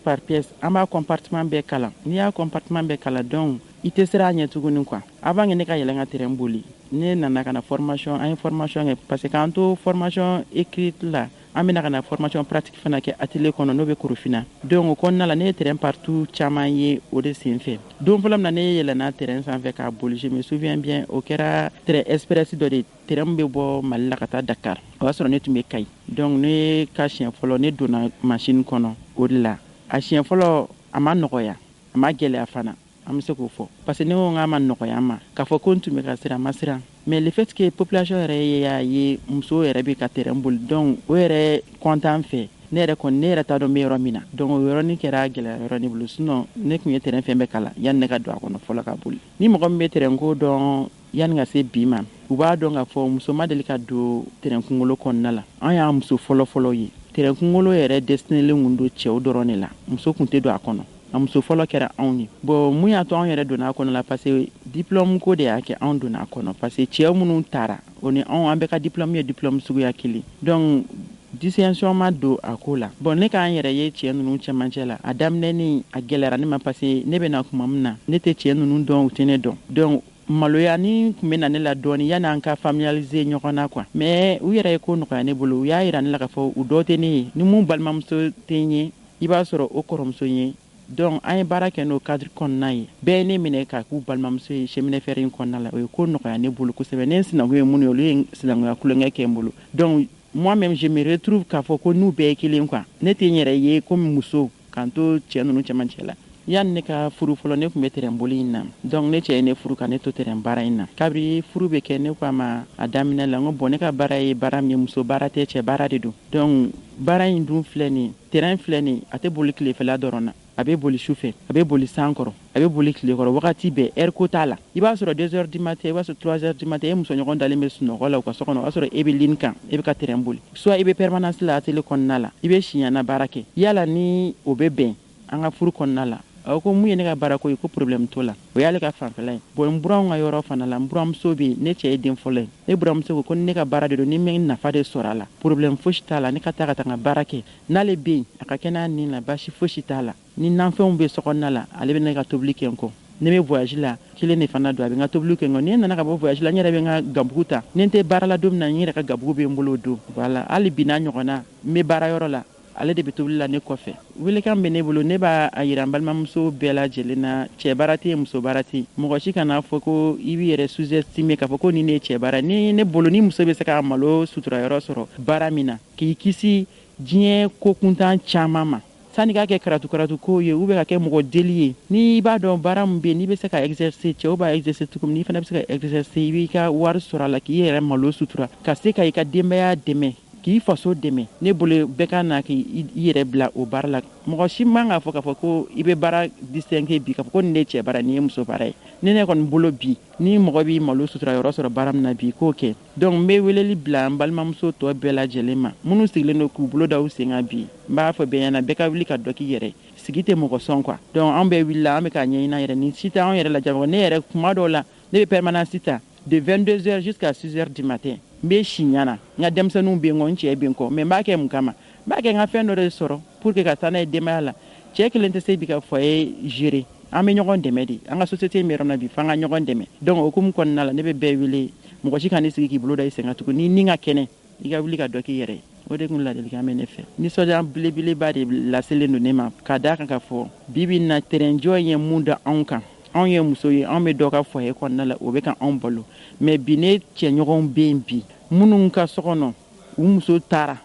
an b'a compartiment bɛɛ kalan n'i y'a compartiment bɛɛ kalan donc i tɛ siran a ɲɛ tuguni quoi avant que ne ka yɛlɛn ka terrain boli ne nana ka na formation an ye formation kɛ parce que k'an to formation écrite la an bɛna ka na formation pratique fana kɛ atelier kɔnɔ n'o bɛ Korofina donc o kɔnɔna la ne ye terrain partout caman ye o de sen fɛ don fɔlɔ min na ne yɛlɛnna terrain sanfɛ k'a boli je me souviens bien o kɛra terrain express dɔ de terrain bɛ bɔ Mali la ka taa Dakar o y'a sɔrɔ ne tun bɛ Kayi donc ne ka siɲɛ fɔlɔ ne donna machine kɔnɔ o de la a siɲɛ fɔlɔ a ma nɔgɔya a ma gɛlɛya fana an bɛ se k'o fɔ parce que ne ko k'a ma nɔgɔya ma k'a fɔ ko n tun bɛ ka siran ma siran mais le fait que population yɛrɛ y'a ye muso yɛrɛ bɛ ka terrain boli donc o yɛrɛ content fɛ ne yɛrɛ t'a dɔn n bɛ yɔrɔ min na donc o yɔrɔnin kɛra gɛlɛya yɔrɔ ne bolo sinon ne tun ye terrain fɛn bɛɛ kalan yanni ne ka don a kɔnɔ fɔlɔ ka boli ni mɔgɔ min bɛ terrain ko dɔn yanni ka se bi ma u b'a dɔn k'a fɔ muso ma deli ka don terrain kunkolo kɔnɔna la an y'a muso fɔlɔ ye terrain kunkolo yɛrɛ destinelen kun don cɛw dɔrɔn de la muso kun tɛ don a kɔnɔ a muso fɔlɔ kɛra anw ye bon mun y'a to anw yɛrɛ donna a kɔnɔ la parce que diplôme ko de y'a kɛ anw donna a kɔnɔ parce que cɛw minnu taara o ni anw an bɛɛ ka diplôme ye diplôme suguya kelen donc distinction ma don a ko la bon ne k'an yɛrɛ ye cɛ ninnu cɛmancɛ la a daminɛ ni a gɛlɛyara ne ma parce que ne bɛna kuma min na ne tɛ cɛ ninnu dɔn u tɛ ne dɔn donc maloya ni kun bɛ na ne la dɔɔni yani an ka familiariser ɲɔgɔn na quoi mais u yɛrɛ ye ko nɔgɔya ne bolo u y'a yira ne la k'a fɔ u dɔ tɛ ne ye ni mun balimamuso tɛ n ye i b'a sɔrɔ o kɔrɔmuso ye donc an ye baara kɛ n'o cadre kɔnɔna ye bɛɛ ye ne minɛ k'a k'u balimamuso ye cheminée fer in kɔnɔna la o ye ko nɔgɔya ne bolo kosɛbɛ ne sinankun ye minnu ye olu ye sinankunya kulonkɛ kɛ n bolo donc moi-même je me retrouve k'a fɔ ko n'u bɛɛ ye kelen quoi ne tɛ n yɛrɛ ye comme muso k'an to cɛ ninnu cɛmancɛ la yanni ne ka furu fɔlɔ ne tun bɛ terrain boli in na donc ne cɛ ye ne furu ka ne to terrain baara in na kabiri furu bɛ kɛ ne ko a ma a daminɛ la n ko bon ne ka baara ye baara min ye muso baara tɛ cɛ baara de don donc baara in dun filɛ nin terrain filɛ nin a tɛ boli tilefɛla dɔrɔn na a bɛ boli sufɛ a bɛ boli san kɔrɔ a bɛ boli tile kɔrɔ wagati bɛɛ heure ko t'a la i b'a sɔrɔ 2 heures du matin i b'a sɔrɔ 3 heures du matin e musoɲɔgɔn dalen bɛ sunɔgɔ la u ka so kɔnɔ o b'a sɔrɔ e bɛ ligne kan e bɛ ka terrain boli soit i bɛ permanence la atelier kɔnɔna la i bɛ siɲana baara kɛ yala ni o bɛ bɛn an ka furu kɔnɔna la a ko mun ye ne ka baara ko ye ko problème t'o la o y'ale ka fanfɛla ye bon n buranw ka yɔrɔ fana la n buramuso bɛ yen ne cɛ ye den fɔlɔ ye ne buramuso ko ni ne ka baara de don ni n bɛ nafa de sɔrɔ a la problème fosi t'a la ne ka taa ka taa n ka baara kɛ n'ale bɛ yen a ka kɛ n'a nin la basi fosi t'a la ni nanfɛnw bɛ so kɔnɔna la ale bɛ ne ka tobili kɛ n kɔ ne bɛ voyage la kelen de fana don a bɛ n ka tobili kɛ n kɔ ni n nana ka bɔ voyage la n yɛrɛ bɛ n ka gabugu ta ni n tɛ baara la don min na n yɛrɛ ka gabugu bɛ n bolo o don voilà hali bi n'a ɲɔgɔnna n bɛ baara yɔrɔ la ale de bɛ tobili la ne kɔfɛ welekan bɛ ne bolo ne b'a yira n balimamuso bɛɛ lajɛlen na cɛ baara tɛ yen muso baara tɛ yen mɔgɔ si kana fɔ ko i b'i yɛrɛ sous-estimer k'a fɔ ko nin de ye cɛ baara ni ne bolo ni muso bɛ se ka malo sutura yɔrɔ sɔrɔ baara min na k'i kisi diɲɛ ko kuntan caman ma sani k'a kɛ karatu ko ye ou bien ka kɛ mɔgɔ deli ye ni b'a dɔn baara min bɛ yen n'i bɛ se ka exercer cɛw b'a exercer cogo min n'i fana bɛ se ka exercer i b'i ka wari sɔrɔ a la k'i yɛrɛ malo sutura ka se ka i ka denbaya dɛmɛ k'i faso dɛmɛ ne bolo bɛɛ ka na k'i yɛrɛ bila o baara la mɔgɔ si man k'a fɔ k'a fɔ ko i bɛ baara distinguer bi k'a fɔ ko nin de ye cɛ baara nin ye muso baara ye ne kɔni bolo bi ni mɔgɔ b'i malo sutura yɔrɔ sɔrɔ baara min na bi k'o kɛ donc n bɛ weleli bila n balimamuso tɔ bɛɛ lajɛlen ma minnu sigilen don k'u bolo da u sen kan bi n b'a fɔ bɛɛ ɲɛna bɛɛ ka wuli ka dɔ k'i yɛrɛ sigi tɛ mɔgɔ sɔn quoi donc an bɛɛ wulila an bɛ k'a ɲɛɲini an yɛrɛ ni si tɛ an yɛrɛ lajɛ ne yɛrɛ kuma dɔw la ne bɛ permanence ta de 22 heures jusqu'à 6 heures du matin n bɛ si ɲana n ka denmisɛnninw bɛ n kɔ n cɛ bɛ n kɔ mais n b'a kɛ mun kama n b'a kɛ n ka fɛn dɔ de sɔrɔ pour que ka taa n'a ye denbaya la cɛ kelen tɛ se bi ka foyer gérer an bɛ ɲɔgɔn dɛmɛ de an ka société in bɛ yɔrɔ min na bi f'an ka ɲɔgɔn dɛmɛ donc o hukumu kɔnɔna la ne bɛ bɛɛ wele mɔgɔ si kan'i sigi k'i bolo da i sen kan tugun ni nin ka kɛnɛ i ka wuli ka dɔ k'i yɛrɛ ye o de tun ladilikan bɛ ne fɛ nisɔndiya belebeleba de laselen don ne ma ka d'a kan ka fɔ bi bi in na terrain jɔ ye mun da anw kan anw ye muso ye anw bɛ dɔ ka foyer kɔnɔna la o bɛ ka anw balo mais bi ne cɛɲɔgɔnw bɛ yen bi minnu ka so kɔnɔ u muso taara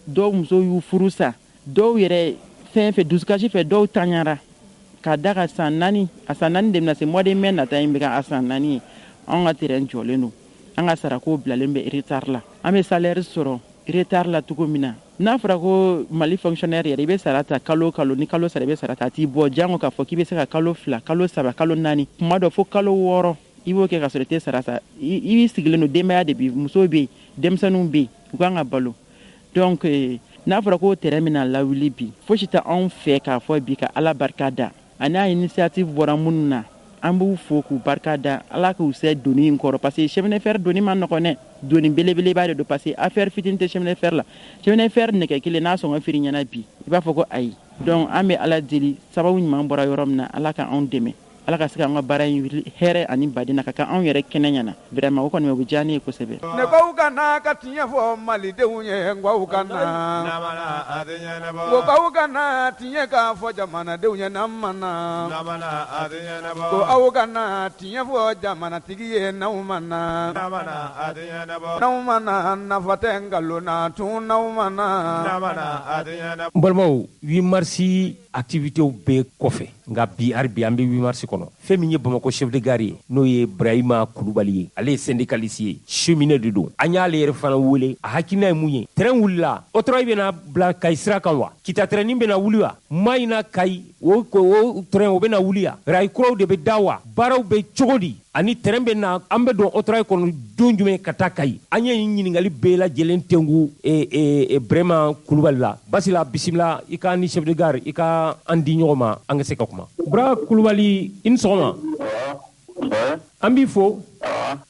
dɔw muso y'u furu sa dɔw yɛrɛ fɛn fɛ dusukasi fɛ dɔw taɲara ka da ka san 4 a san 4 de bɛna se mois de mai nata in bɛ ka a san 4 ye anw ka terrain jɔlen don an ka sarako bilalen bɛ retard la an bɛ salaire sɔrɔ retard la cogo min na n'a fɔra ko mali fonctionnaire yɛrɛ i bɛ sara ta kalo kalo ni kalo sara i bɛ sara ta a t'i bɔ jango k'a fɔ k'i bɛ se ka kalo 2 kalo 3 kalo 4 kuma dɔ fo kalo 6 i b'o kɛ ka sɔrɔ i tɛ sara sa i b'i sigilen don denbaya de bi muso bɛ yen denmisɛnninw bɛ yen u kan ka balo donc n'a fɔra ko terrain bɛna lawuli bi fosi tɛ anw fɛ k'a fɔ bi ka ala barika da ani a initiative bɔra minnu na an b'u fo k'u barika da ala k'u se doni in kɔrɔ parce que cheminée fer doni ma nɔgɔn dɛ doni belebeleba de don parce que affaire fitinin tɛ cheminée fer la cheminée fer nɛgɛ kelen n'a sɔngɔ firi ɲɛna bi i b'a fɔ ko ayi donc an bɛ ala deli sababu ɲuman bɔra yɔrɔ min na ala ka anw dɛmɛ ala ka se k'an ka baara in wuli hɛrɛ ani baden na ka kɛ anw yɛrɛ kɛnɛ ɲɛna vraiment o kɔni o bɛ diya ne ye kosɛbɛ ne k'aw ka na ka tiɲɛ fɔ malidenw ye n k'aw ka na ko k'aw ka na tiɲɛ k'a fɔ jamanadenw ye n'an ma na ko aw ka na tiɲɛ fɔ jamanatigi ye n'aw ma na n'aw ma na nafa tɛ nkalon na tun n'aw ma na n balimaw 8 mars activités bɛɛ kɔfɛ nka bi hali bi an bɛ 8 mars kɔnɔ fɛn min ye Bamako chef de gare ye n'o ye Brahima Kulubali ye ale ye syndicaliste ye cheminot de don an y'ale yɛrɛ fana wele a hakilina ye mun ye terrain wulila autorail bɛna bila Kayi sira kan wa kita terrain bɛna wuli wa Mayina Kayi o terrain o bɛna wuli wa rail kuraw de bɛ da wa baaraw bɛ cogo di ani terrain bɛ na an bɛ don autorail kɔnɔ don jumɛn ka taa Kayi an ye ɲininkali bɛɛ lajɛlen tɛngu Brahima Kulubali la basila bisimila i ka ni chef de gare i ka an di ɲɔgɔn ma an ka se ka kuma Bra Kulubali i ni sɔgɔma an b'i fo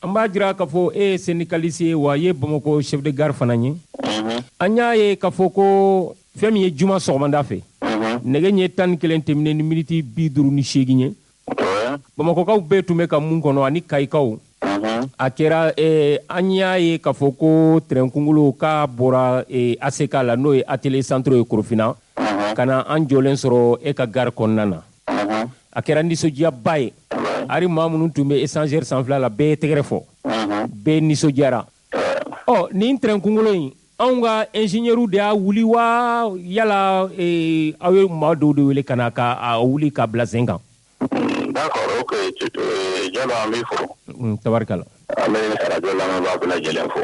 an b'a jira k'a fɔ e ye syndicaliste ye wa i ye Bamako chef de gare fana ye an y'a ye k'a fɔ ko fɛn min ye juma sɔgɔmada fɛ nɛgɛ ɲɛ 11 tɛmɛnen ni miniti 58 ye Bamakokaw bɛɛ tun bɛ ka mun kɔnɔ ani Kayikaw. A kɛra an y'a ye k'a fɔ ko train kunkolo k'a bɔra ACK la n'o ye atelier centre ye Korofina. Ka na an jɔlen sɔrɔ e ka gare kɔnɔna na. A kɛra nisɔndiyaba ye. Ari maa minnu tun bɛ échangeur sanfɛla la bɛɛ ye tɛgɛrɛ fɔ. Bɛɛ nisɔndiyara. Nin train kunkolo in anw ka ingénieur de y'a wuli wa yala aw ye maa dɔw de wele ka na ka wuli ka bila sen kan. D'accord, ok. Jalo an b'i fo. Tabarikala. An bɛ radio lamɛnbaa bɛɛ lajɛlen fo.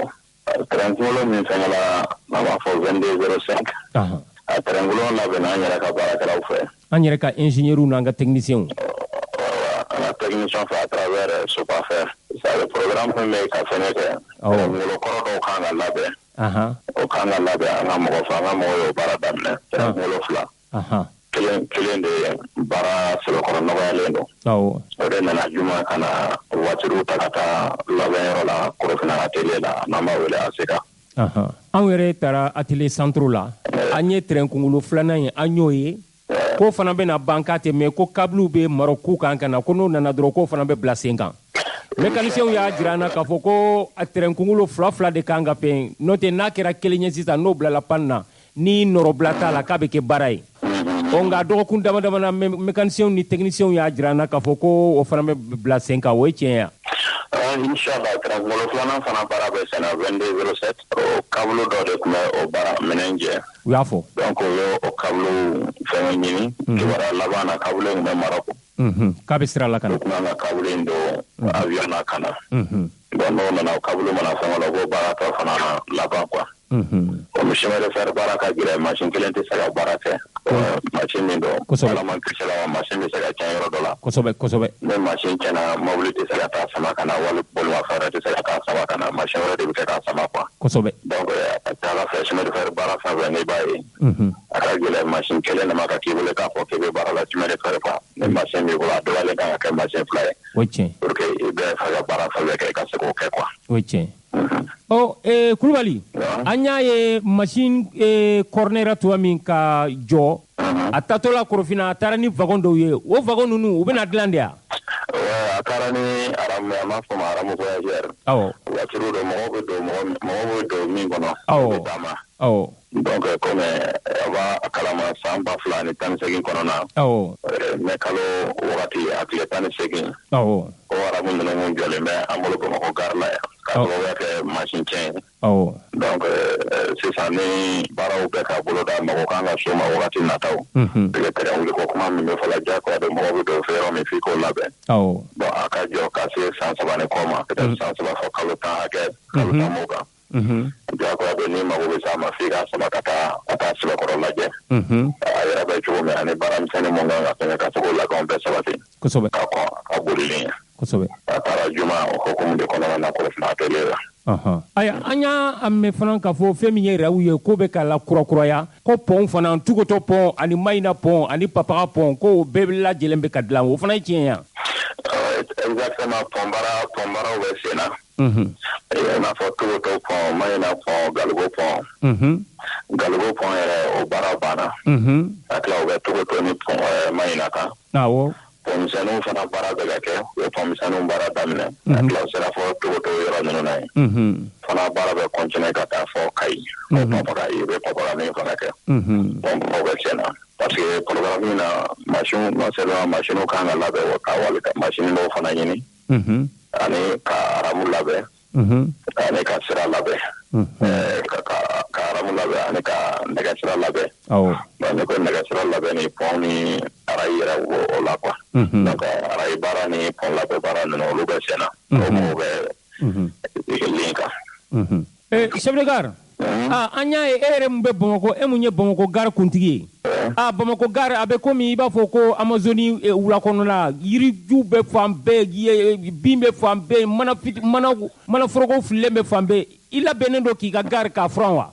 Train kunkolo min fɛngɛla n'an b'a fɔ 2205. A train kunkolo labɛnna an yɛrɛ ka baarakɛlaw fɛ. An yɛrɛ ka ingénieur n'an ka technicien. An ka technicien fɛ à travers Sopafer. C'est le programme min bɛ ka fɛngɛ kɛ. Kunkolo kɔrɔ dɔw kan ka labɛn. O kan ka labɛn an ka mɔgɔ fɛ an ka mɔgɔw y'o baara daminɛ. Train kunkolo 2. Kelen de baara sɛbɛkɔrɔ nɔgɔyalen don. O de nana juma ka na voiture ta ka taa labɛnyɔrɔ la Korofina atelier la n'an b'a wele ACK. Anw yɛrɛ taara atelier centre la. An ye train kunkolo 2nan ye an y'o ye. Ko fana bɛna ban k'a tɛ mɛn ko câble bɛ Maroc kan ka na ko n'o nana dɔrɔn k'o fana bɛ bila sen kan. Mécaniciens y'a jira an na k'a fɔ ko a train kunkolo 2 de kan ka pɛn n'o tɛ n'a kɛra kelen ye sisan n'o bilala panne na ni nɔrɔbila t'a la k'a bɛ kɛ baara ye. Nka dɔgɔkun dama dama na mécaniciens ni techniciens y'a jira an na k'a fɔ ko o fana bɛ bila sen kan o ye tiɲɛ ye. Inchallah train kunkolo 2nan fana baara bɛ sen na 2207 o câble dɔ de tun bɛ o baara minɛn jɛ. U y'a fɔ. Donc o ye o câble fɛngɛ ɲini. Kibaruya laban na câble in bɛ Maroc. K'a bɛ sira la ka na. O tuma na câble in don avion na ka na. Bon n'o nana o câble mana fɛngɛ la o b'o baara tɔ fana laban quoi. Comme chemin de fer baara ka gɛlɛn machine kelen tɛ se ka baara kɛ. Machine min don. Ala man kisi la machine bɛ se ka tiɲɛ yɔrɔ dɔ la. Kosɛbɛ. Ni machine tiɲɛna mobile tɛ se ka taa sama ka na wali bolimafɛn wɛrɛ tɛ se ka taa sama ka na machine wɛrɛ de bɛ kɛ k'a sama quoi. Kosɛbɛ. Donc a ka ala fɛ chemin de fer baara fɛn fɛn n'i b'a ye. A ka gɛlɛn machine kelen de ma ka k'i bolo k'a fɔ k'i bɛ baara la chemin de fer quoi. Ni machine b'i bolo a dɔgɔyalen kan ka kɛ machine 2 ye. O ye tiɲɛ. Pour que i bɛɛ fɛ ka baara fɛn bɛɛ kɛ i ka se k'o kɛ quoi. O ye tiɲɛ. Kulubali an y'a ye machine corner tuma min ka jɔ a tatɔla Korofina a taara ni wagon dɔw ye o wagon ninnu u bɛna dilan de wa? A taara ni aramu an b'a fɔ ma aramu voyageur. Voiture don mɔgɔw bɛ don min kɔnɔ. O bɛ taama. Donc comme a b'a kalama san 2018 kɔnɔna. Mɛ kalo wagati a tile 18. O aramu ninnu jɔlen bɛ an bolo Bamakɔ gare la yan. Ka sababuya kɛ machine tiɲɛ ye. Donc sisan ni baaraw bɛ k'a bolo da mɔgɔ kan ka s'o ma wagati nataw. I bɛ terrain wuli ko kuma min bɛ fɔla diyagoya de mɔgɔ bɛ don fɛ yɔrɔ min f'i k'o labɛn. Bon a ka jɔ ka se san 3 ni kɔ ma peut-être san 3 fɔ kalo 10 hakɛ kalo 10 m'o kan. Diyagoya de ni mago bɛ s'a ma f'i ka sama ka taa sɛbɛkɔrɔ lajɛ. A yɛrɛ bɛ cogo min ani baaramisɛnnin mun kan ka fɛngɛ ka se k'o labɛnw bɛɛ sabati. Kosɛbɛ. Ka kɔn a bolili ɲɛ. Kosɛbɛ. A taara juma o hukumu de kɔnɔna na Korofina atelier la. Aya an y'a mɛn fana k'a fɔ fɛn min ye yɛrɛ ye ko bɛ k'a la kurakuraya ko pont fana Tukotɔ pont ani Mayina pont ani Papaga pont ko bɛɛ lajɛlen bɛ ka dilan o fana ye tiɲɛ ye. Exactement pont baaraw bɛ sen na. I n'a fɔ Tukotɔ pont Mayina pont Galigo pont. Galigo pont yɛrɛ o baara banna. A tila u bɛ Tukotɔ ni pont Mayina kan. Awɔ. Pɔmisɛnninw fana baara bɛ ka kɛ u ye pɔmisɛnninw baara daminɛ a tila sera fɔ Tukotɔ yɔrɔ ninnu na ye fana baara bɛ continuer ka taa fɔ Kayi Papaga i bɛ Papaga min fana kɛ pɔnpɔw bɛ tiɲɛ na parce que programme min na machine non seulement machine kan ka labɛn ka wali ka machine dɔw fana ɲini ani ka aramu labɛn ani ka sira labɛn ka aramu labɛn ani ka nɛgɛsira labɛn ne ko nɛgɛsira labɛn ni pont ni arayi yɛrɛ o la quoi donc arayi baara ni pont labɛn baara ninnu olu bɛ sen na o mɔgɔw bɛ lien kan. Chef de gare an y'a ye e yɛrɛ min bɛ Bamakɔ e mun ye Bamakɔ gare kuntigi ye Bamakɔ gare a bɛ komi i b'a fɔ ko Amazoni wulakɔnɔla yiriju bɛ fan bɛɛ bin bɛ fan bɛɛ mana foroko fililen bɛ fan bɛɛ i labɛnnen don k'i ka gare k'a furan wa?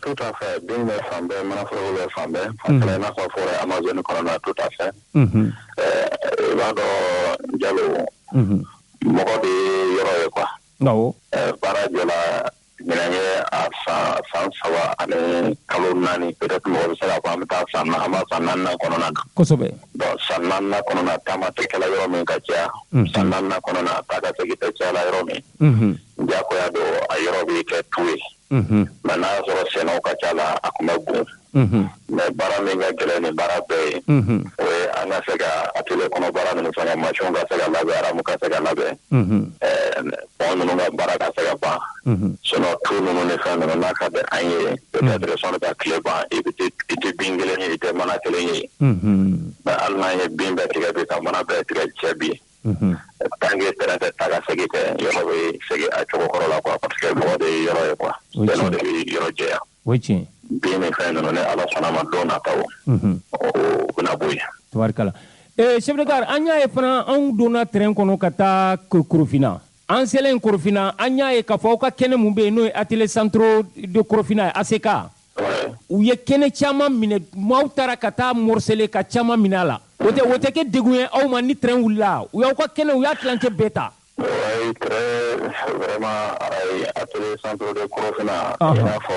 Tout à fait bin bɛ fan bɛɛ mana foroko bɛ fan bɛɛ a kɛra i n'a fɔ forêt Amazoni kɔnɔna tout à fait i b'a dɔn Jalo mɔgɔ de ye yɔrɔ ye quoi baara jɔla minɛn a san 3 ani kalo 4 peut-être mɔgɔ bɛ se k'a fɔ an bɛ taa san 4 kɔnɔna na. Kosɛbɛ. Donc san 4 kɔnɔna taama tɛ kɛla yɔrɔ min ka caya. San 4 kɔnɔna taa ka segin tɛ caya la yɔrɔ min. Diyagoya don a yɔrɔ bɛ kɛ tu ye. Mais n'a y'a sɔrɔ sɛnɛw ka ca la a tun bɛ bon. Mais baara min ka gɛlɛn ni baara bɛɛ ye. O ye an ka se ka atelier kɔnɔ baara ninnu fɛnɛ machine ka se ka labɛn aramu ka se ka labɛn. Pont ninnu ka baara ka se ka ban. Sinon tu ninnu ni fɛn ninnu n'a ka bɛn an ye peut-être sɔnni ka tile ban i tɛ bin kelen ye i tɛ mana kelen ye. Mais hali n'an ye bin bɛɛ tigɛ bi ka mana bɛɛ tigɛ cɛ bi. Tant que terrain tɛ taa ka segin tɛ yɔrɔ bɛ segin a cogo kɔrɔ la quoi parce que mɔgɔ de ye yɔrɔ ye quoi. Sɛnɛw de bɛ yɔrɔ jɛya. O ye tiɲɛ. Bin ni fɛn ninnu ni ala sɔnna ma don nataw. O bɛna bɔ yen. Tabarikala. Chef de gare an y'a ye fana anw donna terrain kɔnɔ ka taa Korofina. An selen Korofina an y'a ye k'a fɔ aw ka kɛnɛ mun bɛ yen n'o ye atelier centraux de Korofina ACK. U ye kɛnɛ caman minɛ maaw taara ka taa morceler ka caman minɛ a la. O tɛ kɛ degun ye aw ma ni terrain wulila u y'aw ka kɛnɛ u y'a tilancɛ bɛɛ ta. Oui, très vraiment atelier centraux de Korofina i n'a fɔ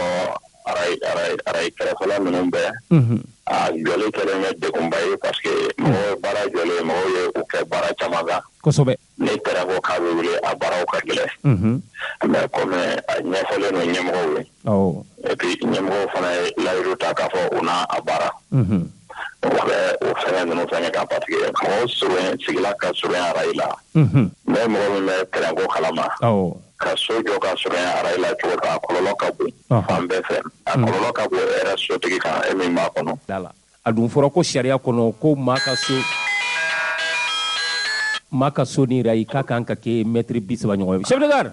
arayi kɛrɛfɛla ninnu bɛɛ a jɔli kɛlen ye degunba ye parce que mɔgɔw ye baara jɔlen mɔgɔw ye u kɛ baara caman kan. Kosɛbɛ. Ni terrain ko k'a bɛ wuli a baaraw ka gɛlɛn. Mais comme a ɲɛfɔlen don ɲɛmɔgɔw ye. Et puis ɲɛmɔgɔw fana ye layidu ta k'a fɔ u n'a a baara. U bɛ o fɛngɛ ninnu fɛngɛ kan parce que mɔgɔw surunya sigila ka surunya arayi la. Mais mɔgɔ min bɛ terrain ko kalama. Ka so jɔ ka surunya arayi la cogo kan a kɔlɔlɔ ka bon fan bɛɛ fɛ. A kɔlɔlɔ ka bon e yɛrɛ sotigi kan e min b'a kɔnɔ. A dun fɔra ko sariya kɔnɔ ko maa ka so ni rayi k'a kan ka kɛ mètre 30 ɲɔgɔn ye. Chef de gare.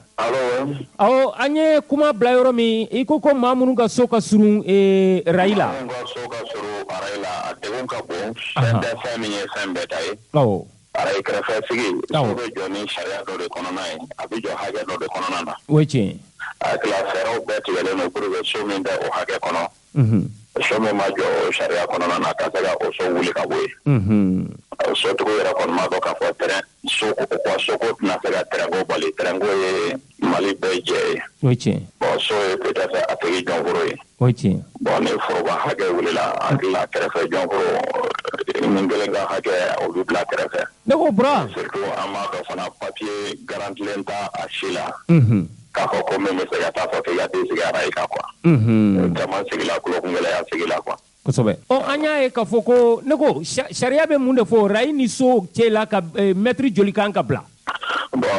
Awɔ an ye kuma bila yɔrɔ min i ko maa minnu ka so ka surun rayi la. Maa minnu ka so ka surun arayi la a degun ka bon. Fɛn tɛ fɛn min ye fɛn bɛɛ ta ye. Arayi kɛrɛfɛ sigi so bɛ jɔ ni sariya dɔ de kɔnɔna ye a bɛ jɔ hakɛ dɔ de kɔnɔna na. O ye tiɲɛ. A hakili fɛɛrɛw bɛɛ tigɛlen don pour que so min tɛ o hakɛ kɔnɔ. So min ma jɔ o sariya kɔnɔna na ka se ka o so wuli ka bɔ yen. Sotigiw yɛrɛ kɔni ma dɔn k'a fɔ terrain soko tɛna se ka terrain ko bali terrain ko ye Mali bɛɛ jɛ ye. O ye tiɲɛ. Bon so ye peut-être a tigi jɔnforo ye. O ye tiɲɛ. Bon ni foroba hakɛ wulila an hakilila kɛrɛfɛ jɔnforo nin kelen ka hakɛ olu bila kɛrɛfɛ. Ne ko bura. Surtout an b'a dɔn fana papier garantilen ta a si la. K'a fɔ ko min bɛ se ka taa fɔ k'i ka t'i sigi arayi kan quoi. Caman sigila kulokun gɛlɛya sigila quoi. Kosɛbɛ. An y'a ye k'a fɔ ko ne ko sariya bɛ mun de fɔ rayi ni so cɛla ka mètre joli kan ka bila. Bon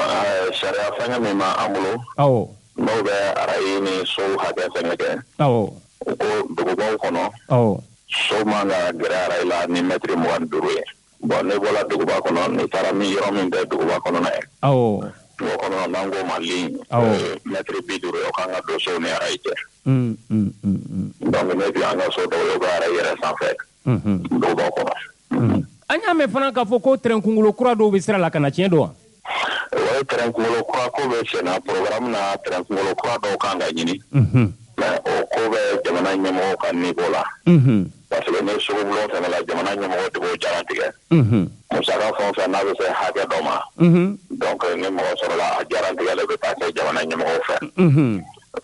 sariya fɛngɛ min b'an bolo. Awɔ. N'o bɛ arayi ni so hakɛ fɛngɛ kɛ. Awɔ. U ko dugubaw kɔnɔ. Awɔ. So man ka gɛrɛ arayi la ni mètre 25 ye. Bon ne bɔra duguba kɔnɔ ni taara min yɔrɔ min tɛ duguba kɔnɔna ye. Awɔ. Duguba kɔnɔ n'an ko ma ligne. Awɔ. Mètre 50 o kan ka don so ni arayi cɛ. Donc ne bi an ka so dɔw ye u bɛ arayi yɛrɛ sanfɛ. Duguba kɔnɔ. An y'a mɛn fana k'a fɔ ko terrain kunkolo kura dɔw bɛ sira la ka na tiɲɛ don wa? O ye terrain kunkolo kura ko bɛ sen na programme na terrain kunkolo kura dɔw kan ka ɲini. Mais o ko bɛ jamana ɲɛmɔgɔw ka niveau la. Parce que ni sugu bulon fɛnɛ la jamana ɲɛmɔgɔ de b'o jaratigɛ. Musaka fɛn o fɛn n'a bɛ se hakɛ dɔ ma. Donc ni mɔgɔ sɔrɔla a jaratigɛlen bɛ taa kɛ jamana ɲɛmɔgɔw fɛ.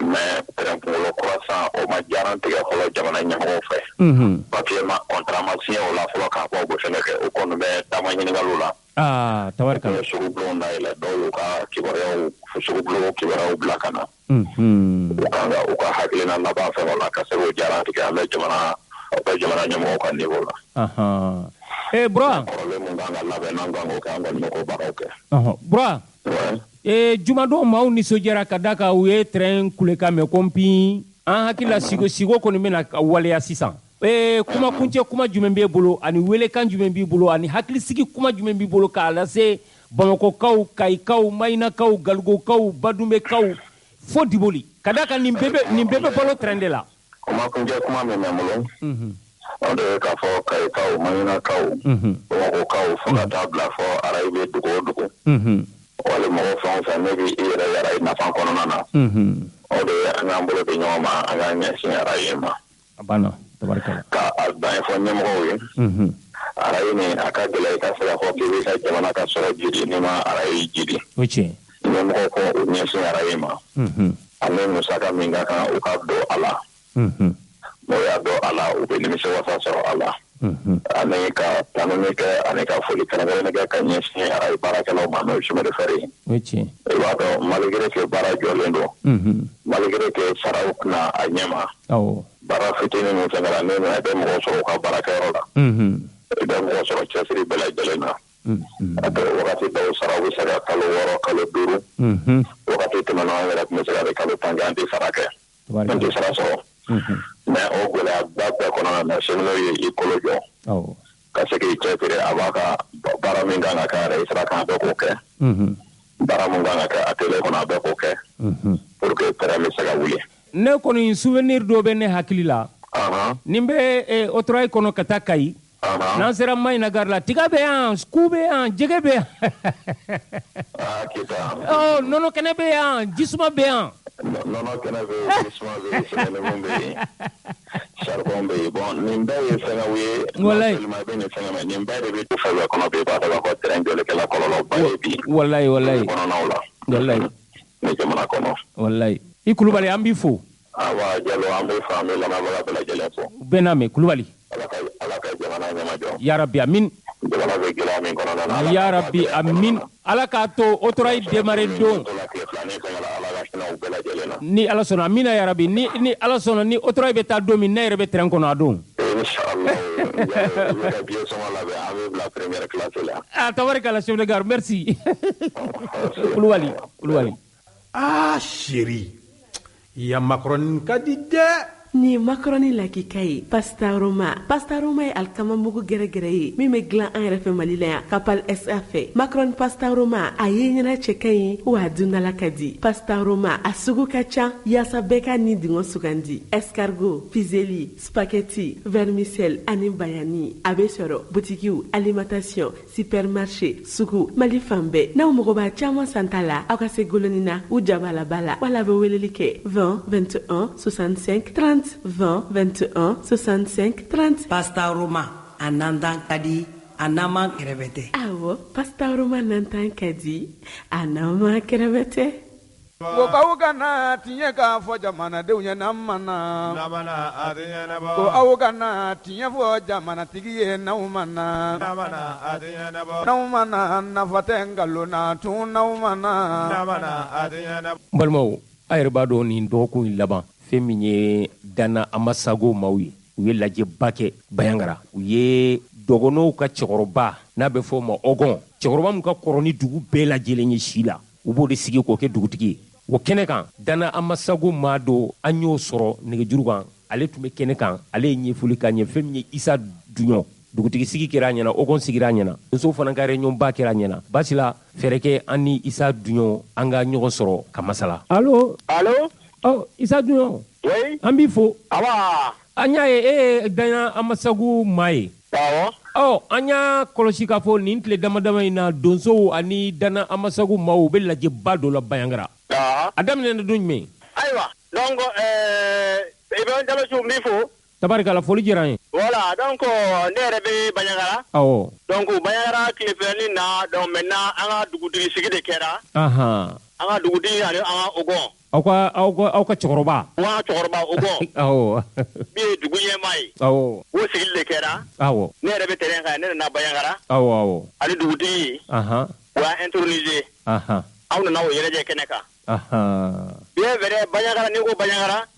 Mais terrain kunkolo kura san o ma jaratigɛ fɔlɔ jamana ɲɛmɔgɔw fɛ. Papier ma contrat ma signé o la fɔlɔ k'a fɔ o bɛ fɛnɛ kɛ o kɔni bɛ taama ɲininkaliw la. Tabarikala. Sugu bulon dayɛlɛ dɔw y'u ka kibaruyaw sugu bulon kibaruyaw bila ka na. U ka hakilina laban fɛn o la ka se k'o jaratigɛ an bɛ jamana ɲɛmɔgɔw ka niveau la. Bura. Kɔrɔlen mun kan ka labɛn n'an kan k'o kɛ an kɔni bɛ k'o baaraw kɛ. Bura. Jumadon maaw nisɔndiyara ka da kan u ye terrain kulekan mɛn ko npin an hakilila sigo kɔni bɛna waleya sisan. Kuma kuncɛ kuma jumɛn b'e bolo ani welekan jumɛn b'i bolo ani hakilisigi kuma jumɛn b'i bolo k'a lase Bamakɔkaw, Kayikaw, Mayinakaw, Galigokaw, Badumekaw fo Diboli ka da kan nin bɛɛ bɛ balo terrain de la. Kuma kuncɛ kuma min bɛ n bolo o de ye k'a fɔ Kayikaw, Mayinakaw, Bamakɔkaw fo ka taa bila fɔ arayi bɛ dugu o dugu. Wali mɔgɔ fɛn o fɛn ne bɛ i yɛrɛ arayi nafa kɔnɔna na. O de ye an k'an bolo di ɲɔgɔn ma an k'an ɲɛsin arayi ma. A banna. Ka a dan fɔ ɲɛmɔgɔw ye. Arayi ni a ka gɛlɛ i ka se ka fɔ k'i bɛ ka jamana ka sɔrɔ jidi n'i ma arayi jidi. O tiɲɛ. Ɲɛmɔgɔw ko u ɲɛsin arayi ma. ani musaka min ka kan u ka don a la n'o y'a dɔn a la u bɛ nimisi wasa sɔrɔ a la ani ka tanuni kɛ ani ka foli kɛrɛnkɛrɛnnen kɛ ka ɲɛsin arajo baarakɛlaw ma n'o ye chemin de fer ye i b'a dɔn malgré que baara jɔlen don malgré que saraw tɛna a ɲɛma baara fitinin min fɛnɛ la ni i bɛ mɔgɔ sɔrɔ u ka baarakɛyɔrɔ la i bɛ mɔgɔ sɔrɔ cɛsiri bɛɛ lajɛlen na a bɛ wagati dɔw sara u bɛ se ka kalo 6 kalo 5 wagati tɛmɛna an yɛrɛ tun bɛ se ka kalo 10 kɛ an tɛ sara kɛ an tɛ sara sɔrɔ mais o gɛlɛyaba bɛɛ kɔnɔna na cheminot ye i kolo jɔ ka se k'i cɛsiri a b'a ka baara min kan ka kɛ yɛrɛ i sera k'a bɛɛ k'o kɛ baara min kan ka kɛ atelier kɔnɔ a bɛɛ k'o kɛ pour que terrain bɛ se ka wuli. Ne kɔni souvenir dɔ bɛ ne hakili la nin bɛ autorail kɔnɔ ka taa Kayi n'an sera Mayina gare la tiga bɛ yan ku bɛ yan jɛgɛ bɛ yan nɔnɔ kɛnɛ bɛ yan jisuma bɛ yan nɔnɔ kɛnɛ bɛ yen jisuma bɛ yen sɛnɛlɛmu bɛ yen charbon bɛ yen bon nin bɛɛ ye fɛngɛw ye walayi i bɛ nin fɛngɛ mɛ nin bɛɛ de bɛ to fɛn kɔnɔ bi i b'a dɔn k'a fɔ terrain jɔlikɛla kɔlɔlɔba ye bi walayi kɔnɔnaw la walayi ni jamana kɔnɔ walayi i Kulubali an b'i fo awa Jalo an bɛ fɔ an bɛ lamɛnbaga bɛɛ lajɛlen fo bɛɛ n'a mɛn Kulubali ala ka jamana ɲɛmajɔ yarabi amin jamana bɛ gɛlɛya min kɔnɔna na yarabi amin ala k'a to autorail démarrer don ni ala sɔnna amina yarabi ni ala sɔnna ni autorail bɛ taa don min ne yɛrɛ bɛ train kɔnɔ a don tabarikala chef de gare merci Kulubali chéri ya macaroni ka di dɛ ni macaroni lakika ye pastaroma ye alikamamugu gɛrɛgɛrɛ ye min bɛ dilan an yɛrɛ fɛ Mali la yan Kapal SA fɛ macaroni pastaroma a ye ɲɛna cɛ ka ɲi wa a dundala ka di pastaroma a sugu ka ca yaasa bɛɛ ka ni dingɔ sugandi escargot piseli spaghetti vermicelle ani bayani a bɛ sɔrɔ butikiw alimentation supermarché sugu Mali fan bɛɛ n'aw mago b'a caman san ta la aw ka se goloni na u jabala bala wala a bɛ weleli kɛ 20 21 65 30 20 21 65 30 Pastaroma a nandan ka di a naman kɛrɛfɛ tɛ awɔ pastaroma nantan ka di a naman kɛrɛfɛ tɛ ko k'aw kana tiɲɛ k'a fɔ jamanadenw ye n'an mana ko aw kana tiɲɛ fɔ jamanatigi ye n'aw mana n'aw mana nafa tɛ nkalon na tun n'aw mana n balimaw a yɛrɛ b'a dɔn nin dɔgɔkun in laban fɛn min ye Dana Amasago maaw ye u ye lajɛba kɛ Bayangara u ye dɔgɔnɔw ka cɛkɔrɔba n'a bɛ fɔ o ma ɔgɔn cɛkɔrɔba min ka kɔrɔ ni dugu bɛɛ lajɛlen ye si la u b'o de sigi k'o kɛ dugutigi ye o kɛnɛ kan Dana Amasago maa dɔ an y'o sɔrɔ nɛgɛjuru kan ale tun bɛ kɛnɛ kan ale ye ɲɛfɔli k'a ɲɛ fɛn min ye Isa Duɲɔ dugutigi sigi kɛra a ɲɛna ɔgɔn sigira a ɲɛna musow fana ka réunion ba kɛra a ɲɛna basi la fɛrɛ kɛ an ni Isa Duɲɔ an ka ɲɔgɔn sɔrɔ ka masala allo Isa Duɲɔ an b'i fo an y'a ye e ye Dana Amasago maa ye an y'a kɔlɔsi k'a fɔ nin tile damadama in na donsow ani Dana Amasago maaw bɛ lajɛba dɔ la Bayangara a daminɛna don jumɛn ayiwa donc i bɛ Jalosu n b'i fo tabarikala foli diyara n ye voilà donc ne yɛrɛ bɛ Bayangara donc Bayangara tile filanin na donc maintenant an ka dugutigi sigi de kɛra an ka dugutigi ani an ka ɔgɔn aw ka cɛkɔrɔba wa cɛkɔrɔba ɔgɔn min ye dugu ɲɛmaa ye o sigili de kɛra ne yɛrɛ bɛ terrain kan ne nana Bayangara ani dugutigi o y'a introniser aw nana o yɛrɛjɛ kɛnɛ kan bien vrai Bayangara ni ko Bayangara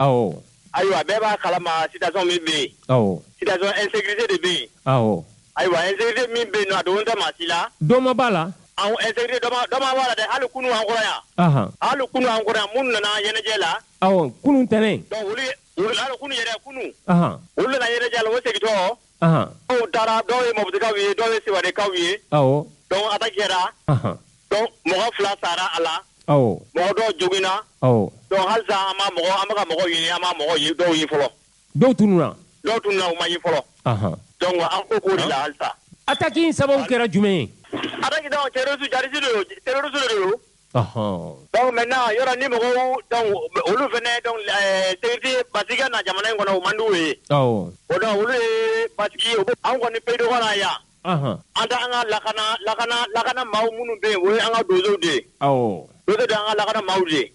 ayiwa bɛɛ b'a kalama situation min bɛ yen situation insécurité de bɛ yen ayiwa insécurité min bɛ yen nɔ a dogon tɛ maa si la dɔ ma b'a la insécurité dɔ ma b'a la dɛ hali kunu an kɔrɔ yan hali kunu an kɔrɔ yan minnu nana ɲɛnajɛ la kunu tɛnɛn donc olu hali kunu yɛrɛ kunu olu nana ɲɛnajɛ la o segintɔ dɔw taara dɔw ye mɔbutikaw ye dɔw ye sewadekaw ye donc attaque kɛra donc mɔgɔ 2 sara a la mɔgɔ dɔw joginna donc halisa an bɛ ka mɔgɔw ɲini an ma mɔgɔw ye dɔw ye fɔlɔ dɔw tununa u ma ye fɔlɔ donc an ko k'o de la halisa attaque in sababu kɛra jumɛn ye attaque donc terroriste de don donc maintenant yɔrɔ ni mɔgɔw donc olu fɛnɛ donc sécurité basigi na jamana in kɔnɔ o man d'u ye o donc olu ye basigi an kɔni pays de kɔnɔ yan an tɛ an ka lakana maaw minnu bɛ yen o ye an ka donsow de ye dozo de anga lakana maudi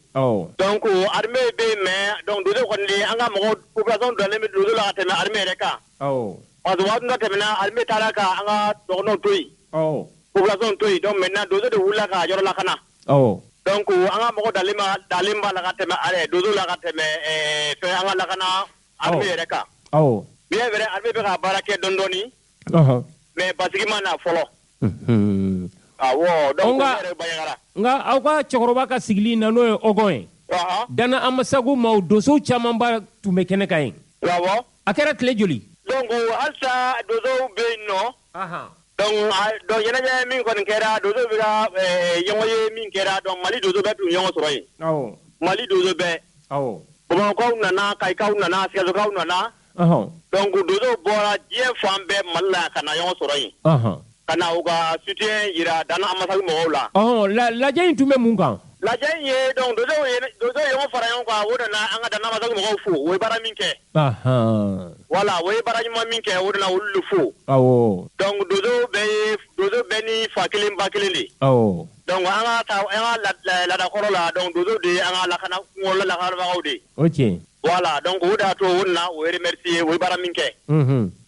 donc armée be mais donc dozo ko ni anga mo population do le dozo la teme armée reka parce que wadna teme na armée talaka anga dono toyi population toyi donc maintenant dozo de wula ka joro lakana donc anga mo dalimba la teme ale dozo la teme fe anga lakana armée reka bien vrai armée be ka barake dondoni mais basiquement na folo donc nga aw ka cɛkɔrɔba ka sigili na n'o ye Ogon ye dana amasagu maaw doso caman ba tun bɛ kɛnɛ kan ye a kɛra tile joli donc halisa doso bɛ yen nɔ donc ɲɛnajɛ min kɔni kɛra doso bɛ ka ɲɔgɔn ye min kɛra donc Mali doso bɛ tun ɲɔgɔn sɔrɔ yen Mali doso bɛ Bamakɔkaw nana Kayikaw nana Sikasokaw nana donc doso bɔra diɲɛ fan bɛɛ Mali la ka na ɲɔgɔn sɔrɔ yen kana u ka soutien yira dana amasagu mɔgɔw la lajɛ in tun bɛ mun kan lajɛ in ye donc doso ɲɔgɔn fara ɲɔgɔn kan o nana an ka dana amasagu mɔgɔw fo o ye baara min kɛ voilà o ye baara ɲuman min kɛ o nana olu de fo donc doso bɛɛ ni fa kelen ba kelen de donc an ka ladakɔrɔ la donc doso de an ka lakana kungolo lakanabagaw de voilà donc o da to o na o remercier o bara min kɛ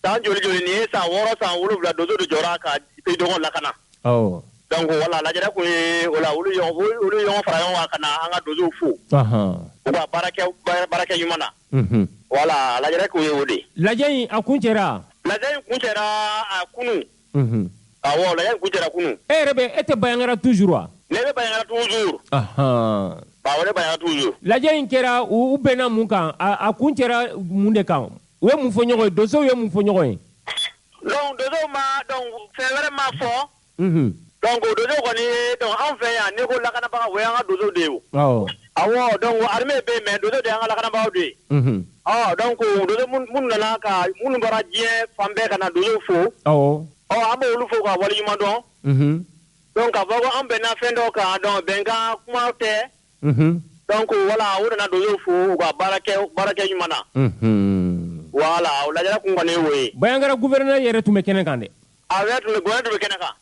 san joli ni san 6 san 7 dozo de jɔra ka pe dɔgɔ lakana donc voilà lajɛra ko ye wala olu ɲɔgɔn fara ɲɔgɔn kan kana an ka dozo fo u ka barakɛ ɲuman na voilà lajɛra ko ye o de lajɛ in a kun cɛra a kunu awɔ lajɛ in kun cɛra kunu e tɛ Bayangara toujours wa ne bɛ Bayangara toujours lajɛ in kɛra u bɛnna mun kan a kun cɛra mun de kan u ye mun fɔ ɲɔgɔn ye dosow ye mun fɔ ɲɔgɔn ye donc dosow ma donc fɛn wɛrɛ ma fɔ donc dosow kɔni donc an fɛ yan n'i ko lakanabaga o y'an ka dosow de ye awɔ donc armée bɛ yen mais dosow de y'an ka lakanabagaw de ye donc doso minnu nana ka minnu bɔra diɲɛ fan bɛɛ ka na dosow fo an b'olu fo ka waleɲuman dɔn donc k'a fɔ ko an bɛnna fɛn dɔ kan donc bɛnkan kuma tɛ donc voilà o nana doso fo u ka baarakɛ ɲuman na voilà o lajɛra kun kɔni ye o ye Bayangara gouverneur yɛrɛ tun bɛ kɛnɛ kan dɛ gouverneur tun bɛ kɛnɛ kan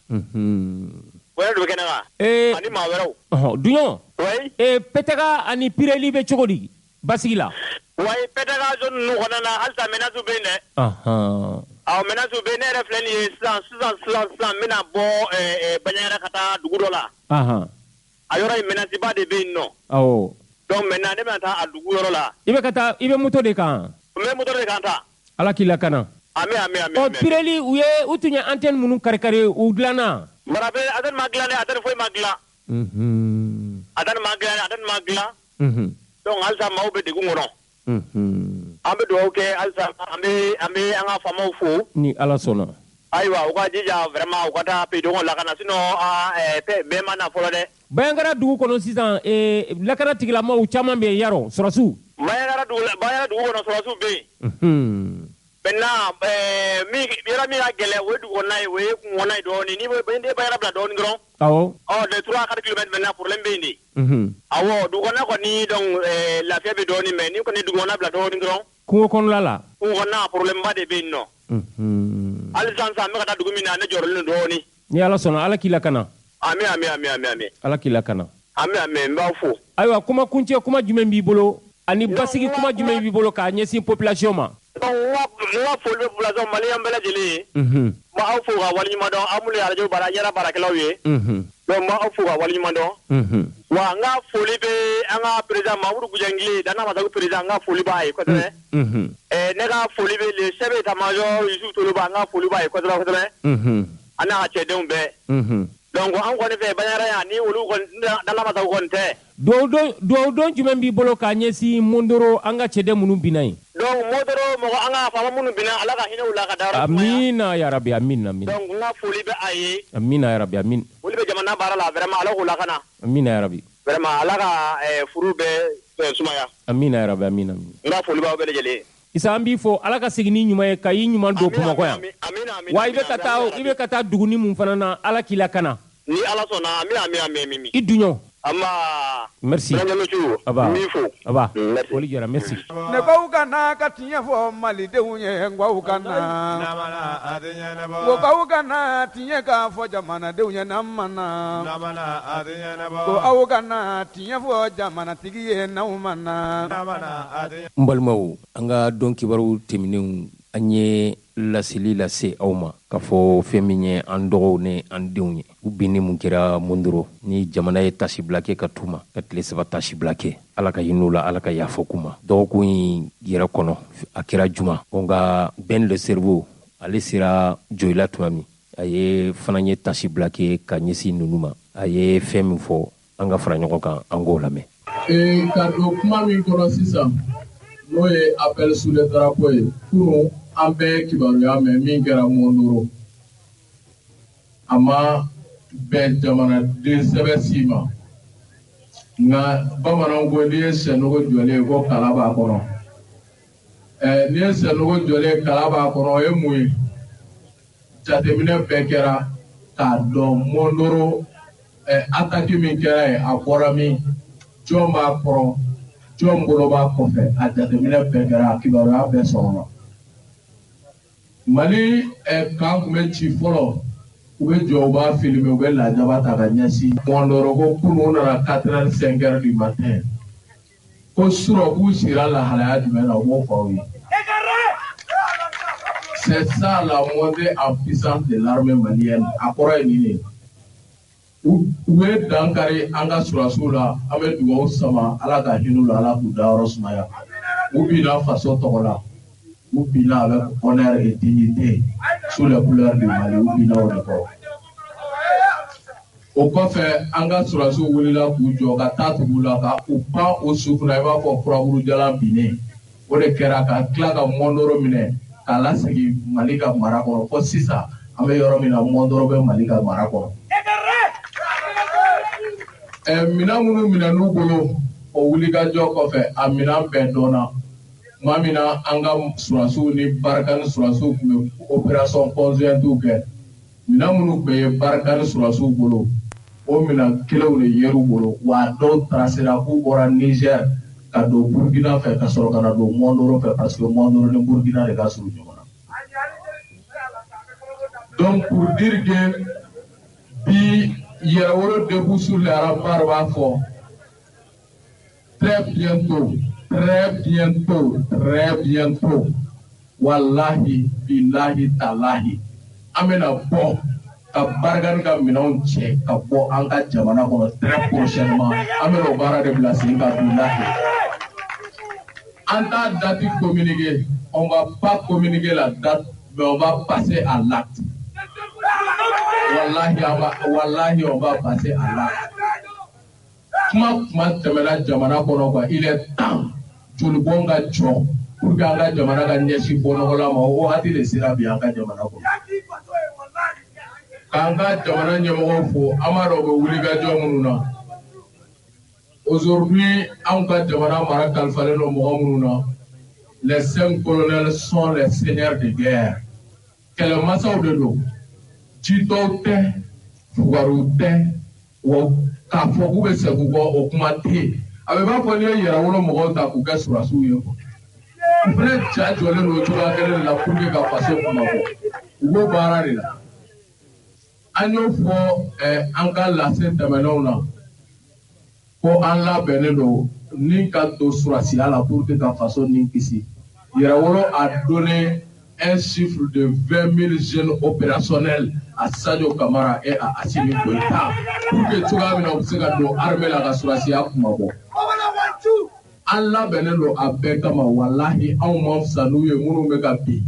ani maa wɛrɛw Duɲɔ PTK ani Pireli bɛ cogo di basigi la wayi PTK zone ninnu kɔnɔna na halisa menaces bɛ yen dɛ menaces bɛ yen ne yɛrɛ filɛ nin ye sisan n bɛna bɔ Baɲangara ka taa dugu dɔ la a yɔrɔ in menace ba de bɛ yen nɔ donc maintenant ne bɛna taa a dugu yɔrɔ la i bɛ moto de kan n bɛ moto de kan ta Ala k'i lakana amin Pireli u tun ye antenne minnu kari u dilanna marabe antenne ma dilan dɛ antenne foyi ma dilan antenne ma dilan donc halisa maaw bɛ degun kɔnɔ an bɛ dugawu kɛ halisa an bɛ an ka faamaw fo ni Ala sɔnna ayiwa u ka jija vraiment u ka taa pedoŋo lakana sinon bɛɛ ma na fɔlɔ dɛ Bayangara dugu kɔnɔ sisan lakana tigilamaaw caman bɛ yen yarɔ sɔrɔsiw Bayangara dugu kɔnɔ sɔrɔsiw bɛ yen maintenant yɔrɔ min ka gɛlɛn o ye dugu kɔnɔna ye o ye kungo kɔnɔna ye dɔɔnin n'i bɛ Bayangara bila dɔɔnin dɔrɔn de 3 à 4 kilomètres maintenant problème bɛ yen de awɔ dugu kɔnɔna kɔni donc lafiya bɛ dɔɔnin mais ni kɔni dugu kɔnɔna bila dɔɔnin dɔrɔn kungo kɔnɔna la problème ba de bɛ yen nɔ hali sisan n bɛ ka taa dugu min na ne jɔrɔlen don dɔɔnin ni Ala sɔnna Ala k'i lakana amin Ala k'i lakana amin n b'aw fo ayiwa kuma kuncɛ kuma jumɛn b'i bolo ani basigi kuma jumɛn b'i bolo k'a ɲɛsin population ma n ka foli bɛ population maliyɛn bɛɛ lajɛlen ye n b'aw fo ka waleɲuman dɔn aw minnu ye radio yɛrɛ baarakɛlaw ye donc n b'aw fo ka waleɲuman dɔn wa n ka foli bɛ an ka président Mamudu Gujɛngile Dana Amasagu président n ka foli b'a ye kosɛbɛ ne ka foli bɛ le chef d'état-major Yusufu Toloba n ka foli b'a ye kosɛbɛ a n'a ka cɛdenw bɛɛ donc an kɔni fɛ Baɲangara yan ni olu kɔni Dana Amasagu kɔni tɛ duwawu don jumɛn b'i bolo k'a ɲɛsin Mondoro an ka cɛden minnu binna yen donc Mondoro mɔgɔ an ka faama minnu binna Ala ka hinɛ u la ka da amina ya rabi amina donc n ka foli bɛ a ye amina ya rabi amin olu bɛ jamana baara la vraiment Ala k'u lakana amina ya rabi vraiment Ala ka furu bɛɛ sumaya amina ya rabi amina n ka foli b'aw bɛɛ lajɛlen Isa an b'i fɔ Ala ka segin ni ɲuman ye ka i ɲuman don Bamakɔ yan wa i bɛ ka taa duguni mun fana na Ala k'i lakana ni Ala sɔnna amin i Duɲɔ Merci. Aba. Aba. Oli jara merci. Ne ko kana ka tiɲɛ fɔ malidenw ye ngwaw kana. Ko kaw kana tiɲɛ ka fɔ jamanadenw ye namana. Ko aw kana tiɲɛ fɔ jamanatigi ye n'aw mana. N balimaw an ka dɔn kibaru tɛmɛnenw an ye laseli lase aw ma k'a fɔ fɛn min ye an dɔgɔw ni an denw ye u binni mun kɛra Mondoro ni jamana ye tasibila kɛ ka tuma ka tile 3 tasibila kɛ ala ka hinɛ u la ala ka yafa k'u ma dɔgɔkun in yɛrɛ kɔnɔ a kɛra juma nka Ben le Cerveau ale sera Joyila tuma min a ye fana ye tasibila kɛ ka ɲɛsin ninnu ma a ye fɛn min fɔ an ka fara ɲɔgɔn kan an k'o lamɛn. Ka don kuma min kɔnɔ sisan n'o ye appel sous le drapeau ye kunun an bɛɛ kibaruya mɛn min kɛra Mondoro a ma bɛn jamanaden sɛbɛ si ma nka bamananw ko n'i ye sɛnogo jɔlen ko kala b'a kɔnɔ n'i ye sɛnogo jɔlen kala b'a kɔnɔ o ye mun ye jateminɛ bɛɛ kɛra k'a dɔn Mondoro attaque min kɛra yen a bɔra min jɔn b'a kɔrɔ jɔn bolo b'a kɔfɛ a jateminɛ bɛɛ kɛra a kibaruya bɛɛ sɔrɔla Mali kan kun bɛ ci fɔlɔ u bɛ jɔ u b'a filmer u bɛ lajaba ta ka ɲɛsin Mondoro ko kunun nana 4h05 du matin ko surɔ k'u sigira lahalaya jumɛn na u b'o fɔ aw ye. C'est ça la montée en puissance de l'armée malienne a kɔrɔ ye nin de u bɛ dankari an ka surasiw la an bɛ dugawu sama ala ka hinɛ la ala k'u dayɔrɔ sumaya u binna faso tɔgɔ la u binna avec honneur et dignité sous les couleurs du Mali u binna o de kɔrɔ o kɔfɛ an ka surasiw wulila k'u jɔ ka taa tugu la ka u pan o su kunna i b'a fɔ furaburujalan binnen o de kɛra ka tila ka Mondoro minɛ k'a lasegin Mali ka mara kɔnɔ fo sisan an bɛ yɔrɔ min na Mondoro bɛ Mali ka mara kɔnɔ. Minɛn minnu minɛn'u bolo o wulikajɔ kɔfɛ a minɛn bɛɛ dɔnna maa min na an ka surasiw ni barika ni surasiw tun bɛ opération conjointe kɛ minɛn minnu tun ye barika ni surasiw bolo o minɛn kelenw de yer'u bolo wa dɔw tracera k'u bɔra Niger ka don Burkina fɛ ka sɔrɔ ka na don Mondoro fɛ parce que Mondoro ni Burkina de ka surun ɲɔgɔn na. Donc pour dire que bi Yɛrɛwolo debout sur les remparts b'a fɔ très bientôt wallahi billahi talahi an bɛna bɔ ka barikani ka minɛnw cɛ ka bɔ an ka jamana kɔnɔ très prochainement an bɛna o baara de bila sen kan billahi an t'a date communiquer on va pas communiquer la date mais on va passer à l'acte. Wallahi on va passer à l'acte. Kuma tɛmɛna jamana kɔnɔ quoi il est temps jolibɔn ka jɔ pour que an ka jamana ka ɲɛsin bɔnɔgɔla ma o wagati de sera bi an ka jamana kɔnɔ k'an ka jamana ɲɛmɔgɔw fo an b'a dɔn u bɛ wulikajɔ minnu na aujourd'hui anw ka jamana mara kalifalen don mɔgɔ minnu na les 5 colonels sont les seigneurs de guerre kɛlɛmasaw de don jitɔw tɛ fugariw tɛ wa k'a fɔ k'u bɛ segin kɔ o kuma tɛ yen a bɛ b'a fɔ n'i ye Yɛrɛwolo mɔgɔw ta k'u kɛ surasiw ye quoi u fana ja jɔlen don cogoya kelen de la pour que ka faso kuma bɔ u b'o baara de la an y'o fɔ an ka lase tɛmɛnenw na ko an labɛnnen don ni ka don surasiya la pour que ka faso ni kisi Yɛrɛwolo a donné un chiffre de 20 000 jeunes opérationnels à Sadio Kamara et à Assimi Goïta pour que cogoya min na u bɛ se ka don armée la ka surasiya kuma bɔ an labɛnnen don a bɛɛ kama walahi anw ma fisa n'u ye minnu bɛ ka bin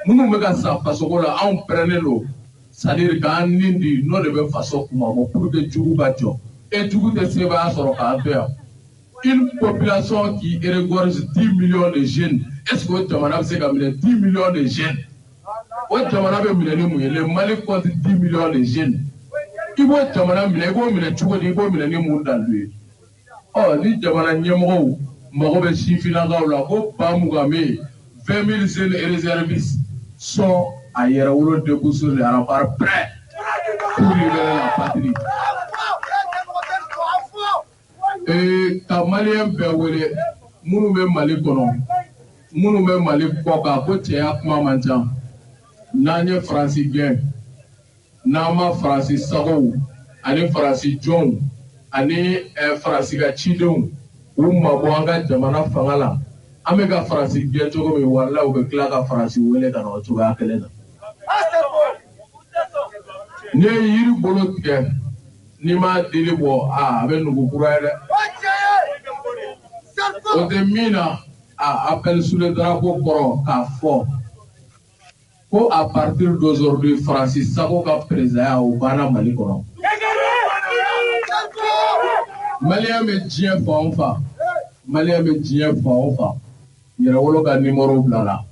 minnu bɛ ka sa fasoko la anw pɛrɛnnen don c'est à dire k'an nin di n'o de bɛ faso kuma bɔ pour que jugu ka jɔ et jugu tɛ sebaya sɔrɔ k'an to yan une population qui regorge 10 millions de jeunes est-ce que o jamana bɛ se ka minɛ 10 millions de jeunes o jamana bɛ minɛ ni mun ye le Mali compte 10 millions de jeunes i b'o jamana minɛ i b'o minɛ cogo di i b'o minɛ ni mun dalu ye ni jamana ɲɛmɔgɔw mago bɛ sifinnakaw la ko ba mugan bɛ yen 20 000 jeunes réservistes sont à Yɛrɛwolo debout sur les remparts prêts pour libérer la patrie ka malien bɛɛ wele minnu bɛ Mali kɔnɔ minnu bɛ Mali kɔ kan ko cɛya kuma man ca n'an ye Faransi gɛn n'an ma Faransi sagow ani Faransi jɔnw ani Faransi ka cidenw u mabɔ an ka jamana fanga la an bɛ ka Faransi gɛn cogo min walahi u bɛ tila ka Faransi wele ka na o cogoya kelen na n'i ye yiri bolo tigɛ n'i ma dili bɔ a bɛ nugu kura ye dɛ o tɛ min na appel sous le drapeau kɔrɔ k'a fɔ ko à partir d'aujourd'hui Faransi sago ka président o banna Mali kɔnɔ Malien bɛ diɲɛ fan o fan Malien bɛ diɲɛ fan o fan Yɛrɛwolo ka numéro bila la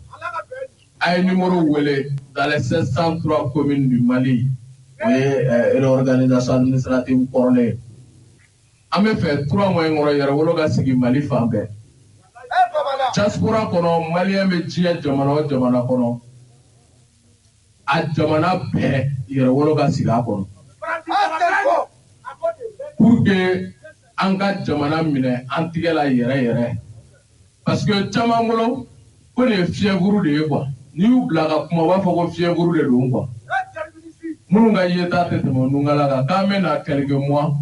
a ye numéro wele dans les 703 communes du Mali o ye réorganisation administrative kɔrɔlen an bɛ fɛ 3 mois in kɔnɔ Yɛrɛwolo ka sigi Mali fan bɛɛ diaspora kɔnɔ Malien bɛ diɲɛ jamana o jamana kɔnɔ a jamana bɛɛ Yɛrɛwolo ka sigi a kɔnɔ pour que an ka jamana minɛ an tigɛ la yɛrɛ parce que caman bolo ko nin ye fièvre de ye quoi n'i y'u bila ka kuma u b'a fɔ ko fièvre de don quoi minnu ka yeta tɛ tɛmɛ Nungala kan k'an bɛ na quelques mois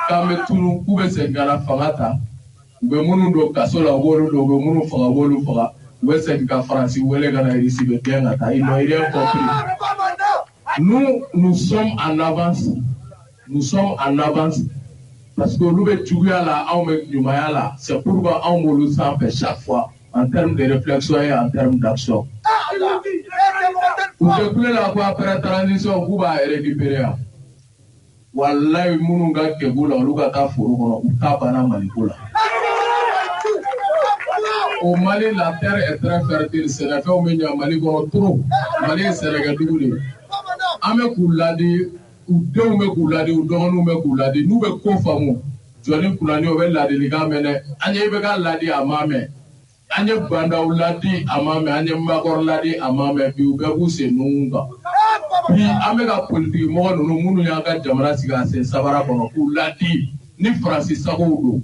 k'an bɛ tunu k'u bɛ segin ka na fanga ta u bɛ minnu don kaso la u b'olu don u bɛ minnu faga u b'olu faga u bɛ segin ka Faransi wele ka na Irisi bɛ gɛn ka taa ils n'ont rien compris nous sommes en avance parce que olu bɛ juguya la anw bɛ ɲumanya la c'est pourquoi anw b'olu sanfɛ chaque fois en termes de réflexion et en termes d'action u tɛ kule la ko après transition k'u b'a récupérer yan walayi minnu ka kɛku la olu ka taa foro kɔnɔ u t'a banna Maliko la au Mali la terre est très fertile sɛnɛfɛnw bɛ ɲɛ Mali kɔnɔ trop Mali ye sɛnɛkɛdugu de ye an bɛ k'u ladi u denw bɛ k'u ladi u dɔgɔninw bɛ k'u ladi n'u bɛ ko faamu jɔni kunnani o bɛ ladilikan mɛn dɛ an ye IBK ladi a ma mɛn an ye Bandaw ladi a ma mɛn an ye Makɔrɔ ladi a ma mɛn bi u bɛɛ b'u sen nugun kan bi an bɛ ka politiki mɔgɔ ninnu minnu y'an ka jamana sigi a sen sabara kɔnɔ k'u ladi ni Faransi sagow don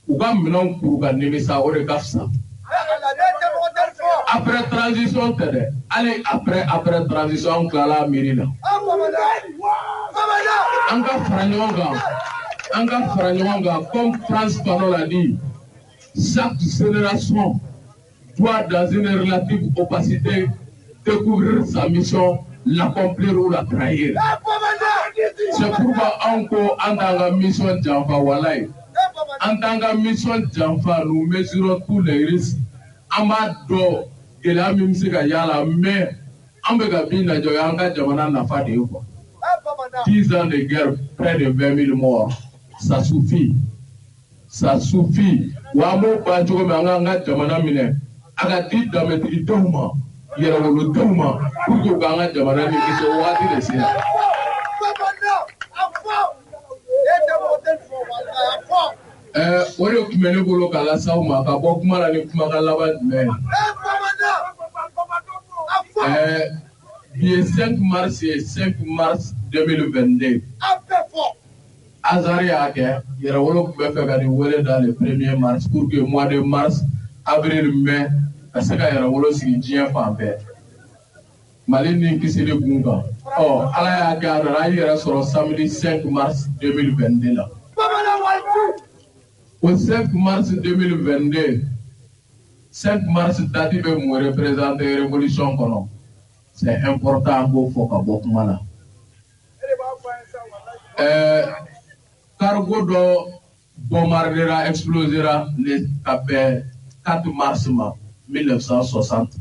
u ka minɛnw kuru ka nimisa o de ka fisa après transition tɛ dɛ hali après transition an tilala miiri la an ka fara ɲɔgɔn kan comme France Fanon l'a dit chaque génération doit dans une relative opacité découvrir sa mission l'accomplir ou la trahir c'est pourquoi anw ko an t'an ka mission janfa walayi an t'an ka mission janfa nous mesurons tous les risques an b'a dɔn gɛlɛya min bɛ se ka y'a la mais an bɛ ka bin lajɛ o y'an ka jamana nafa de ye quoi 10 ans de guerre près de 20 000 morts ça suffit wa an b'o ban cogo min an k'an ka jamana minɛ a ka di danbetigidenw ma Yɛrɛwolodenw ma pour que u k'an ka jamana ni kisi o waati de sera o de tun bɛ ne bolo k'a lase aw ma ka bɔ kuma la ni kumakan laban jumɛn ye bi ye 5 mars 2022 Azari y'a kɛ Yɛrɛwolo tun bɛ fɛ ka nin wele dans le 1er mars pour que mois de mars avril mai ka se ka Yɛrɛwolo sigi diɲɛ fan bɛɛ Mali ni kisili kun kan Ala y'a kɛ a nana an yɛrɛ sɔrɔ samedi 5 mars 2022 la au 5 mars 2022 5 mars date bɛ mun représenter révolution kɔnɔ c'est important k'o fɔ ka bɔ kuma la cargo dɔ bombardera explosera le 4 mars 1960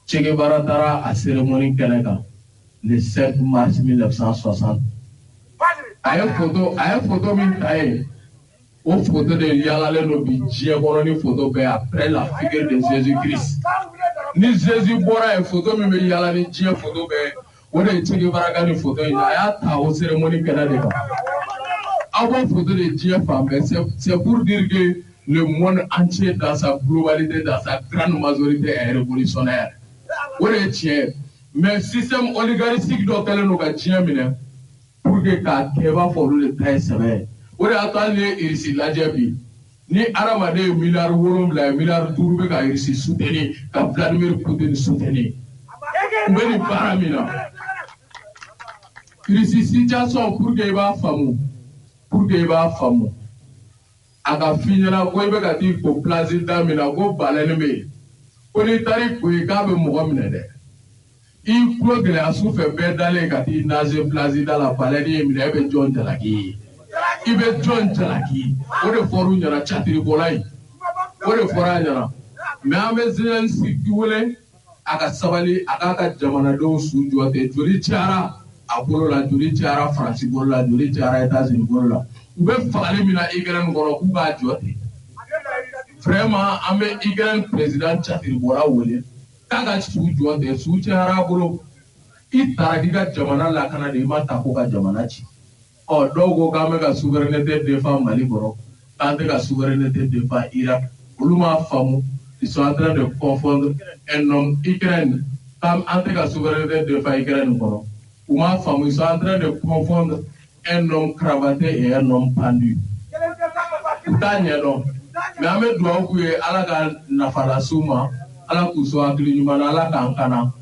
Che Guevara taara a cérémonie kɛnɛ kan le 5 mars 1960 a ye photo min ta ye o photo de yalalen do bi diɲɛ kɔnɔ ni photo bɛɛ après la figure de Jésus-Christ ni Jésus bɔra ye photo min bɛ yala ni diɲɛ photo bɛɛ o de ye Che Guevara ka ni photo in a y'a ta o cérémonie kɛnɛ de kan aw b'a photo de diɲɛ fan bɛɛ c'est pour dire que le monde entier dans sa globalité dans sa grande majorité est révolutionnaire o de ye tiɲɛ mais système oligarchique dɔ kɛlen do ka diɲɛ minɛ pour que k'a kɛ i b'a fɔ olu de ta ye sɛbɛ ye o de y'a to hali ni irisi lajɛ bi ni adamaden ye miliyari 7 ye miliyari 5 bɛ ka irisi soutenir ka Vladimir Poutine soutenir u bɛ nin baara min na irisi situation pour que i b'a faamu a ka f'i ɲɛna ko i bɛ ka t'i ko place damina ko balɛni bɛ yen ko n'i taar'i ko i k'a bɛ mɔgɔ minɛ dɛ i kulo gɛlɛya su fɛ bɛɛ dalen ka t'i naze place da la balɛni ye minɛ e bɛ jɔn jalaki ye i bɛ jɔn jalaki o de fɔr'u ɲɛna catiribɔla in o de fɔra a ɲɛna mais an bɛ Zelensky wele a ka sabali a k'a ka jamanadenw su jɔ ten joli cayara a bolo la joli cayara Faransi bolo la joli cayara États-Unis bolo la u bɛ fagali min na Ukraine kɔnɔ k'u b'a jɔ ten vraiment an bɛ Ukraine président catiribɔla wele k'a ka su jɔ ten su cayara a bolo i taara k'i ka jamana lakana de i ma ta ko ka jamana ci dɔw ko k'an bɛ ka souveraineté défend Mali kɔrɔ k'an tɛ ka souveraineté défend Irak olu m'a faamu ils sont en train de confondre un homme Ukraine an tɛ ka souveraineté défend Ukraine kɔrɔ u m'a faamu ils sont en train de confondre un homme cravaté et un homme pendu u t'a ɲɛdɔn mais an bɛ dugawu k'u ye Ala ka nafa las'u ma Ala k'u sɔn hakili ɲuman na Ala k'an kana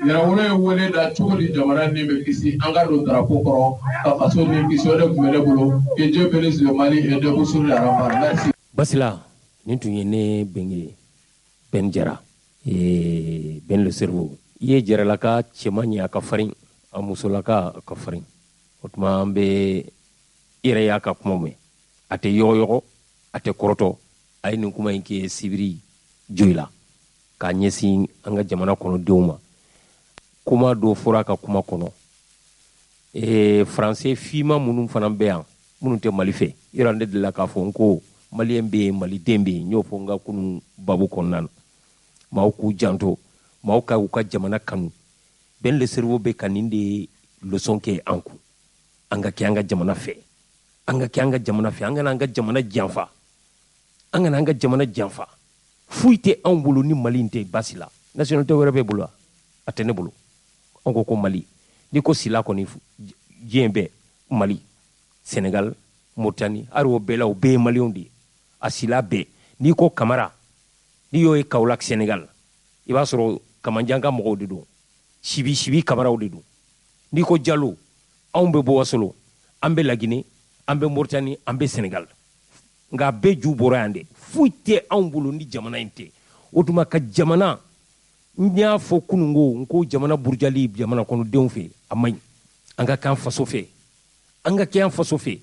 yɛrɛwolo ye wele da cogo di jamana ni bɛ kisi an ka don drapeau kɔrɔ ka faso ni kisi o de tun bɛ ne bolo que Dieu bénisse le Mali et debout sur les remparts merci. Basila nin tun ye ne benge Ben Jara Ben le cerveau i ye jaralaka cɛman ye a ka farin a musolaka ka farin o tuma an bɛ i yɛrɛ y'a ka kuma mɛn a tɛ yɔgɔyɔgɔ a tɛ kɔrɔtɔ a ye nin kuma in kɛ sibiri joyi la k'a ɲɛsin an ka jamana kɔnɔdenw ma kuma dɔ fɔra a ka kuma kɔnɔ faransɛ finma minnu fana bɛ yan minnu tɛ Mali fɛ yɔrɔ ne delila k'a fɔ n ko maliyɛn bɛ yen maliden bɛ yen n y'o fɔ n ka kunun babu kɔnɔna na maaw k'u janto maaw ka u ka jamana kanu Ben le cerveau bɛ ka nin de leçon kɛ an kun an ka kɛ an ka jamana fɛ an ka kɛ an ka jamana fɛ an kana an ka jamana janfa an kana an ka jamana janfa foyi tɛ anw bolo ni Mali in tɛ basi la nationalité wɛrɛ bɛ bolo a tɛ ne bolo an ko Mali ni ko sila kɔni diɲɛ bɛɛ Mali Sénégal Mauritanie ari o bɛɛ la o bɛɛ ye maliyɛnw de ye a sila bɛɛ n'i ko Kamara n'i y'o ye Kaolack Sénégal i b'a sɔrɔ Kamanjanka mɔgɔw de don sibi Kamaraw de don n'i ko Jalo anw bɛ bɔ Wasolo an bɛ Laginɛ an bɛ Mauritanie an bɛ Sénégal nka bɛɛ ju bɔra yan de foyi tɛ anw bolo ni jamana in tɛ o tuma ka jamana n y'a fɔ kununko n ko jamana burujali jamana kɔnɔdenw fɛ a man ɲi an ka kɛ an faso fɛ an ka kɛ an faso fɛ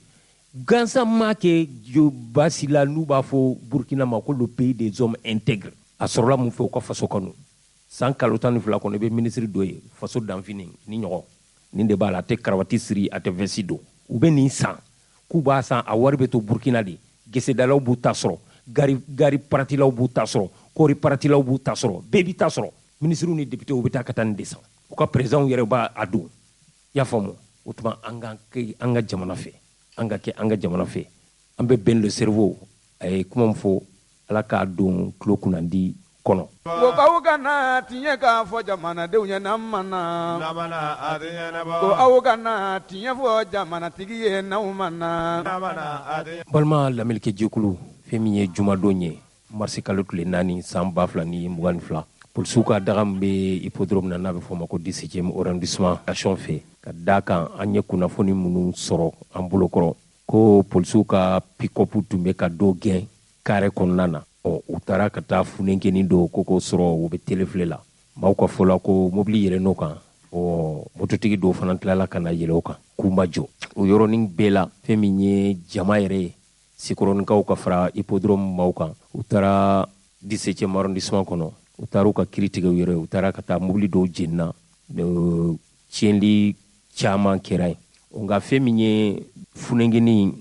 gansan ma kɛ basi la n'u b'a fɔ Burkina ma ko le pays des hommes intègres a sɔrɔla mun fɛ u ka faso kanu san kalo 12 kɔnɔ i bɛ minisiri dɔ ye faso danfini ni ɲɔgɔn nin de b'a la a tɛ karawati siri a tɛ vɛsi don u bɛ nin san k'u b'a san a wari bɛ to Burkina de gesedalaw b'u ta sɔrɔ gari paratilaw b'u ta sɔrɔ kɔɔri paratilaw b'u ta sɔrɔ bɛɛ b'i ta sɔrɔ ministres ni députés u bɛ taa ka taa nin de san u ka présidents yɛrɛ b'a dun i y'a faamu o tuma an ka kɛ an ka jamana fɛ an ka kɛ an ka jamana fɛ an bɛ Ben le cerveau a ye kuma min fɔ Ala k'a don tulo kunnandi kɔnɔ. Ko aw kana tiɲɛ k'a fɔ jamanadenw ye n'an ma na. Ko aw kana tiɲɛ fɔ jamanatigi ye n'aw ma na. Balima lamɛnnikɛ jɛkulu fɛn min ye jumadon ye marisi kalo tile 4 san 2022 polisiw ka daga min bɛ hippodrome na n'a bɛ fɔ o ma ko 17e arrondissement action fɛ ka da kan an ye kunnafoni minnu sɔrɔ an bolokɔrɔ ko polisiw ka pick-up tun bɛ ka dɔ gɛn kare kɔnɔna na u taara ka taa funenkɛni dɔ ko sɔrɔ u bɛ telefile la maaw ka fɔ la ko mobili yɛlɛ n'o kan mototigi dɔw fana tilala ka na yɛlɛ o kan k'u ma jɔ o yɔrɔnin bɛɛ la fɛn min ye jama yɛrɛ ye Sikɔrɔnikaw ka fara hippodrome maaw kan u taara 17e arrondissement kɔnɔ u taara u ka kiri tigɛ u yɛrɛ u taara ka taa mobili dɔw jenina tiɲɛli caman kɛra yen nka fɛn min ye funenkɛni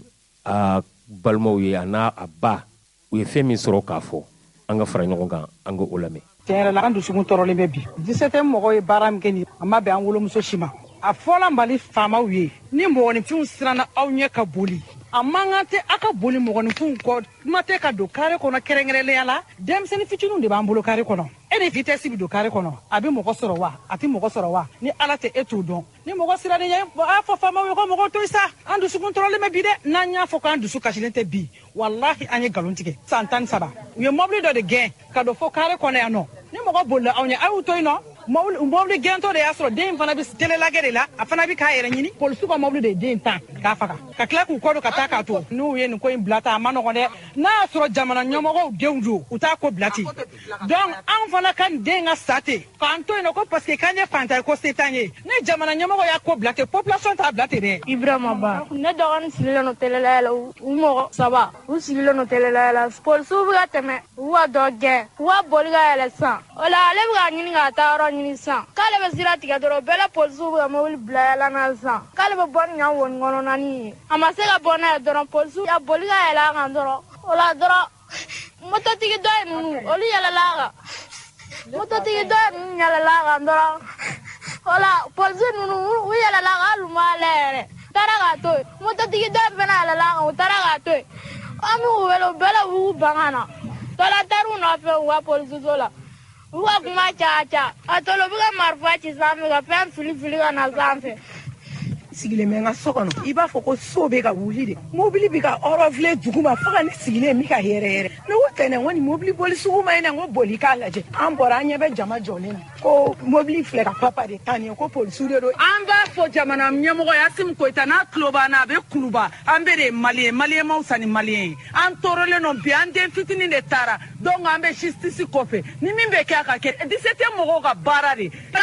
a balimaw ye a n'a ba u ye fɛn min sɔrɔ k'a fɔ an ka fara ɲɔgɔn kan an ka o lamɛn. Tiɲɛ yɛrɛ la an dusukun tɔɔrɔlen bɛ bi 17 mɔgɔw ye baara min kɛ nin a ma bɛn an wolomuso si ma a fɔla Mali faamaw ye ni mɔgɔninfinw siranna aw ɲɛ ka boli amangate aka boli mogonifun ko mate ka do kare kono kerengrele yala demseni fitunu de bambolo kare kono ene vitesse bi do kare kono abi mogo soro wa ati mogo soro wa ni ala te etu don ni mogo sira de yem a fo fama we ko mogo to isa andu su contrôle me bide nanya fo ko andu su kashilente bi wallahi anye galontike santan saba we mobli do de gen ka do fo kare kono ya no ni mogo bolla awnya auto ino mobli gento de asro den fana bi tele lagere la afana bi ka yere nyini polisu ko mobli de den tan ka faka ka kla ku ko do ka ta ka to nu ye ni ko in blata amano ko de na asro jamana nyomo ko dewju uta ko blati donc an fana kan den ga sate kan to ino ko parce que kanye fanta ko setanye ne jamana nyomo ko ya ko blate population ta blate de Ibrahima Ba ne dogon sililo no tele la mo saba u sililo no tele la polisu bi teme wa do ge wa bolga la san ola ale bi nyini ga ta ro nyini san kale be sira tiga doro bela polisu bi mo wil bla la na san kale be bon nya won ngono nani amase ga bona doro polisu ya bolga la ga doro ola doro moto tigi do nunu oli yala la moto tigi do nyala la ga doro ola polisu nunu wi yala la ga lu malere taraga to moto tigi do bena la la taraga to ami welo bela wu bangana tola taru no fe wa polisu zola wa kuma cha atolo biga marfa ci zambe ga pem fili na zambe sigile menga sokono iba foko sobe ga wuli de mobili biga orofle duguma faga ni sigile mi ka here no wotene woni mobili boli suguma ina ngo boli kala je ambora anya be jama jolena ko mobili fle ka papa de tani ko polisu de do amba fo jama na nyemo ya sim ko itana kloba na be kuluba ambere mali ma usani mali an torole no bi ande fitini de tara donc ambe justice kofe ni mimbe ka ka ke 17 mo ga barari be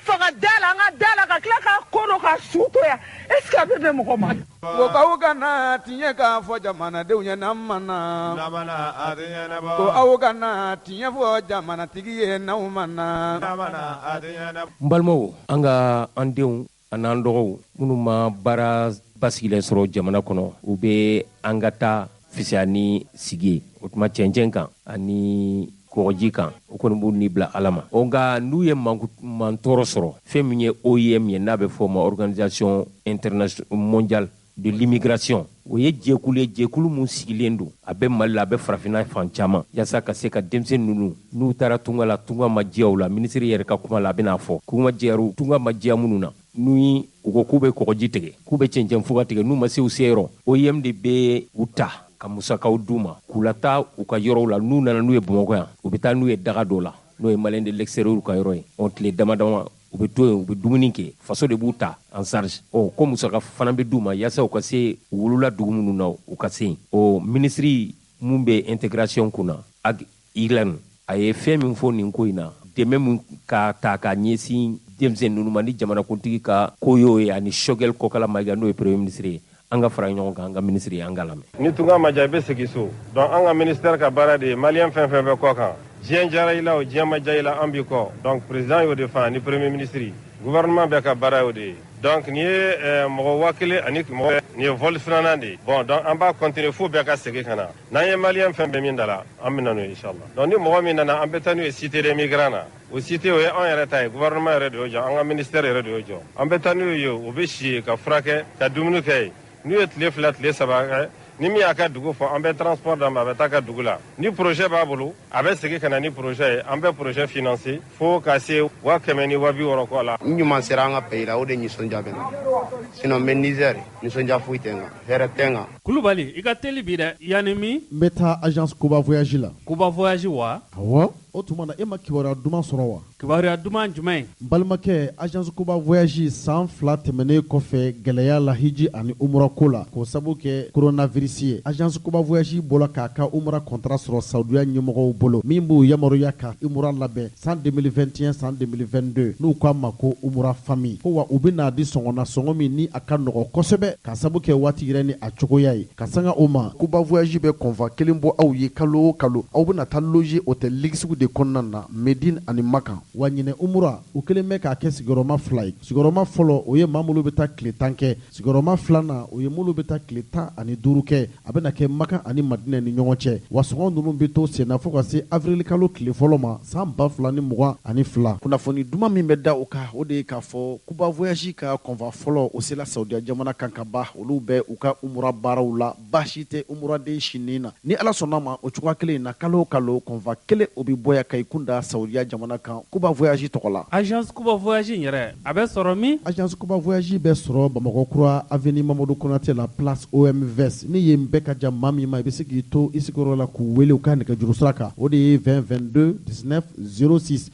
faga dala ka kla ka kono ka su est-ce que abe mo ko ma ko kawgana tiye ka fo jamana de unya namana namana adinya na ko awgana tiye fo jamana tigiye naumana namana adinya na mbalmo anga andew anandogo munuma bara basigile soro jamana kono ube angata fisiani sigi utma chenjenka ani koji kan o koni bu ni bla alama onga nuye mantoro soro feminye OIM ye nabe forma organisation internationale mondiale de l'immigration o ye jekulu mun sigilendu abe malla abe farafina fancama yasa ka se ka demse nunu nu tara tunga ma jiawla ministre yer ka kuma la bina fo kuma jeru tunga ma jiamununa nui uko kube koji tege kube chenjem fuga tege nu ma se usero OIM de be uta ka musakaw duma kulata u ka yoro la nu nana nu ye Bamakɔ yan u bɛ taa n'u ye daga dɔ la n'o ye malien de l'extérieur ka yɔrɔ ye on tile dama u bɛ to yen u bɛ dumuni kɛ faso de b'u ta en charge ko musaka fana bɛ d'u ma yasa u ka se u wolola dugu minnu na u ka se yen ministre mun bɛ intégration kunna ak Irlande a ye fɛn min fɔ nin ko in na dɛmɛ min ka ta ka ɲɛsin denmisɛn ninnu ma ni jamanakuntigi ka ko y'o ye ani Choguel Kokala Mayiga n'o ye premier ministre ye anga fara ɲɔgɔn kan anga ministre anga lamɛ ni tunga maja be segi so donc anga ministère ka bara de malien fɛn fɛn bɛ kɔ kan diɲɛ jara i la o diɲɛ ma ja i la an bi kɔ donc président y'o de fan ni premier ministre gouvernement bɛ ka bara y'o de donc ni ye mɔgɔ wakile ani mɔgɔ ni ye vol filanan de bon donc an b'a continuer fo bɛɛ ka segi ka na n'an ye malien fɛn bɛɛ min da la an bɛ na n'o ye inchallah donc ni mɔgɔ min nana an bɛ taa n'o ye cité des migrants na o cité o ye an yɛrɛ ta ye gouvernement yɛrɛ de y'o jɔ an ka ministère yɛrɛ de y'o jɔ an bɛ taa n'o ye o bɛ si ka furakɛ ka dumuni kɛ yen n'u ye tile fila tile saba kɛ ni min y'a ka dugu fɔ an bɛ transport d'a ma a bɛ taa ka dugu la ni projet b'a bolo a bɛ segin ka na ni projet ye an bɛ projet financer fo ka se 100 ni 260 kɔ la n ɲuman sera an ka pays la o de nisɔndiya bɛ na sinon n bɛ Niger nisɔndiya foyi tɛ n kan hɛrɛ tɛ n kan Kulubali i ka teli bi dɛ yanni min n bɛ taa agence Kuba voyage la Kuba voyage wa awɔ o tuma na e ma kibaruya duman sɔrɔ wa kibaruya duman jumɛn n balimakɛ agence Kuba voyage san 2 tɛmɛnen kɔfɛ gɛlɛya la hiji ani umura ko la k'o sabu kɛ coronavirus ye agence Kuba voyage bɔra k'a ka umura contrat sɔrɔ saudiya ɲɛmɔgɔw bolo min b'u yamaruya ka umura labɛn san 2021 san 2022 n'u k'a ma ko umura famille ko wa u bɛna di sɔngɔ na sɔngɔ min ni a ka nɔgɔ kosɛbɛ ka sabu kɛ waati yɛrɛ ni a cogoya ye ka sanga o ma Kuba voyage bɛ kɔnfa kelen bɔ aw ye kalo o kalo aw bɛna taa loger hôtel luxe de de kɔnɔna na Medine ani Makan wa ɲinɛ umura u kelen bɛ k'a kɛ sigiyɔrɔma 2 ye sigiyɔrɔma fɔlɔ o ye maa minnu bɛ taa tile 10 kɛ sigiyɔrɔma 2nan o ye minnu bɛ taa tile 15 kɛ a bɛna kɛ Makan ani Madinɛ ni ɲɔgɔn cɛ wa sɔngɔ ninnu bɛ to senna fo ka se avril kalo tile fɔlɔ ma san 2022 kunnafoni duman min bɛ da o kan o de ye k'a fɔ Kuba Voyage ka kɔnfa fɔlɔ o sela Saudiya jamana kan ka ban olu bɛ u ka umura baaraw la baasi tɛ umuraden sinin na ni Ala sɔnna ma o cogoya kelen na kalo o kalo kɔnfa kelen o bɛ bɔ ka i kunda Saudiya jamana kan Kuba Voyage tɔgɔ la. Agence Kuba Voyage yɛrɛ a bɛ sɔrɔ min? Agence Kuba Voyage bɛ sɔrɔ Bamakɔ Kura avenue Mamadou Konaté la place OMVS ni yen bɛɛ ka jan maa min ma i bɛ se k'i to i sigiyɔrɔ la k'u wele u ka nɛgɛjuru sira kan o de ye 20 22 19 06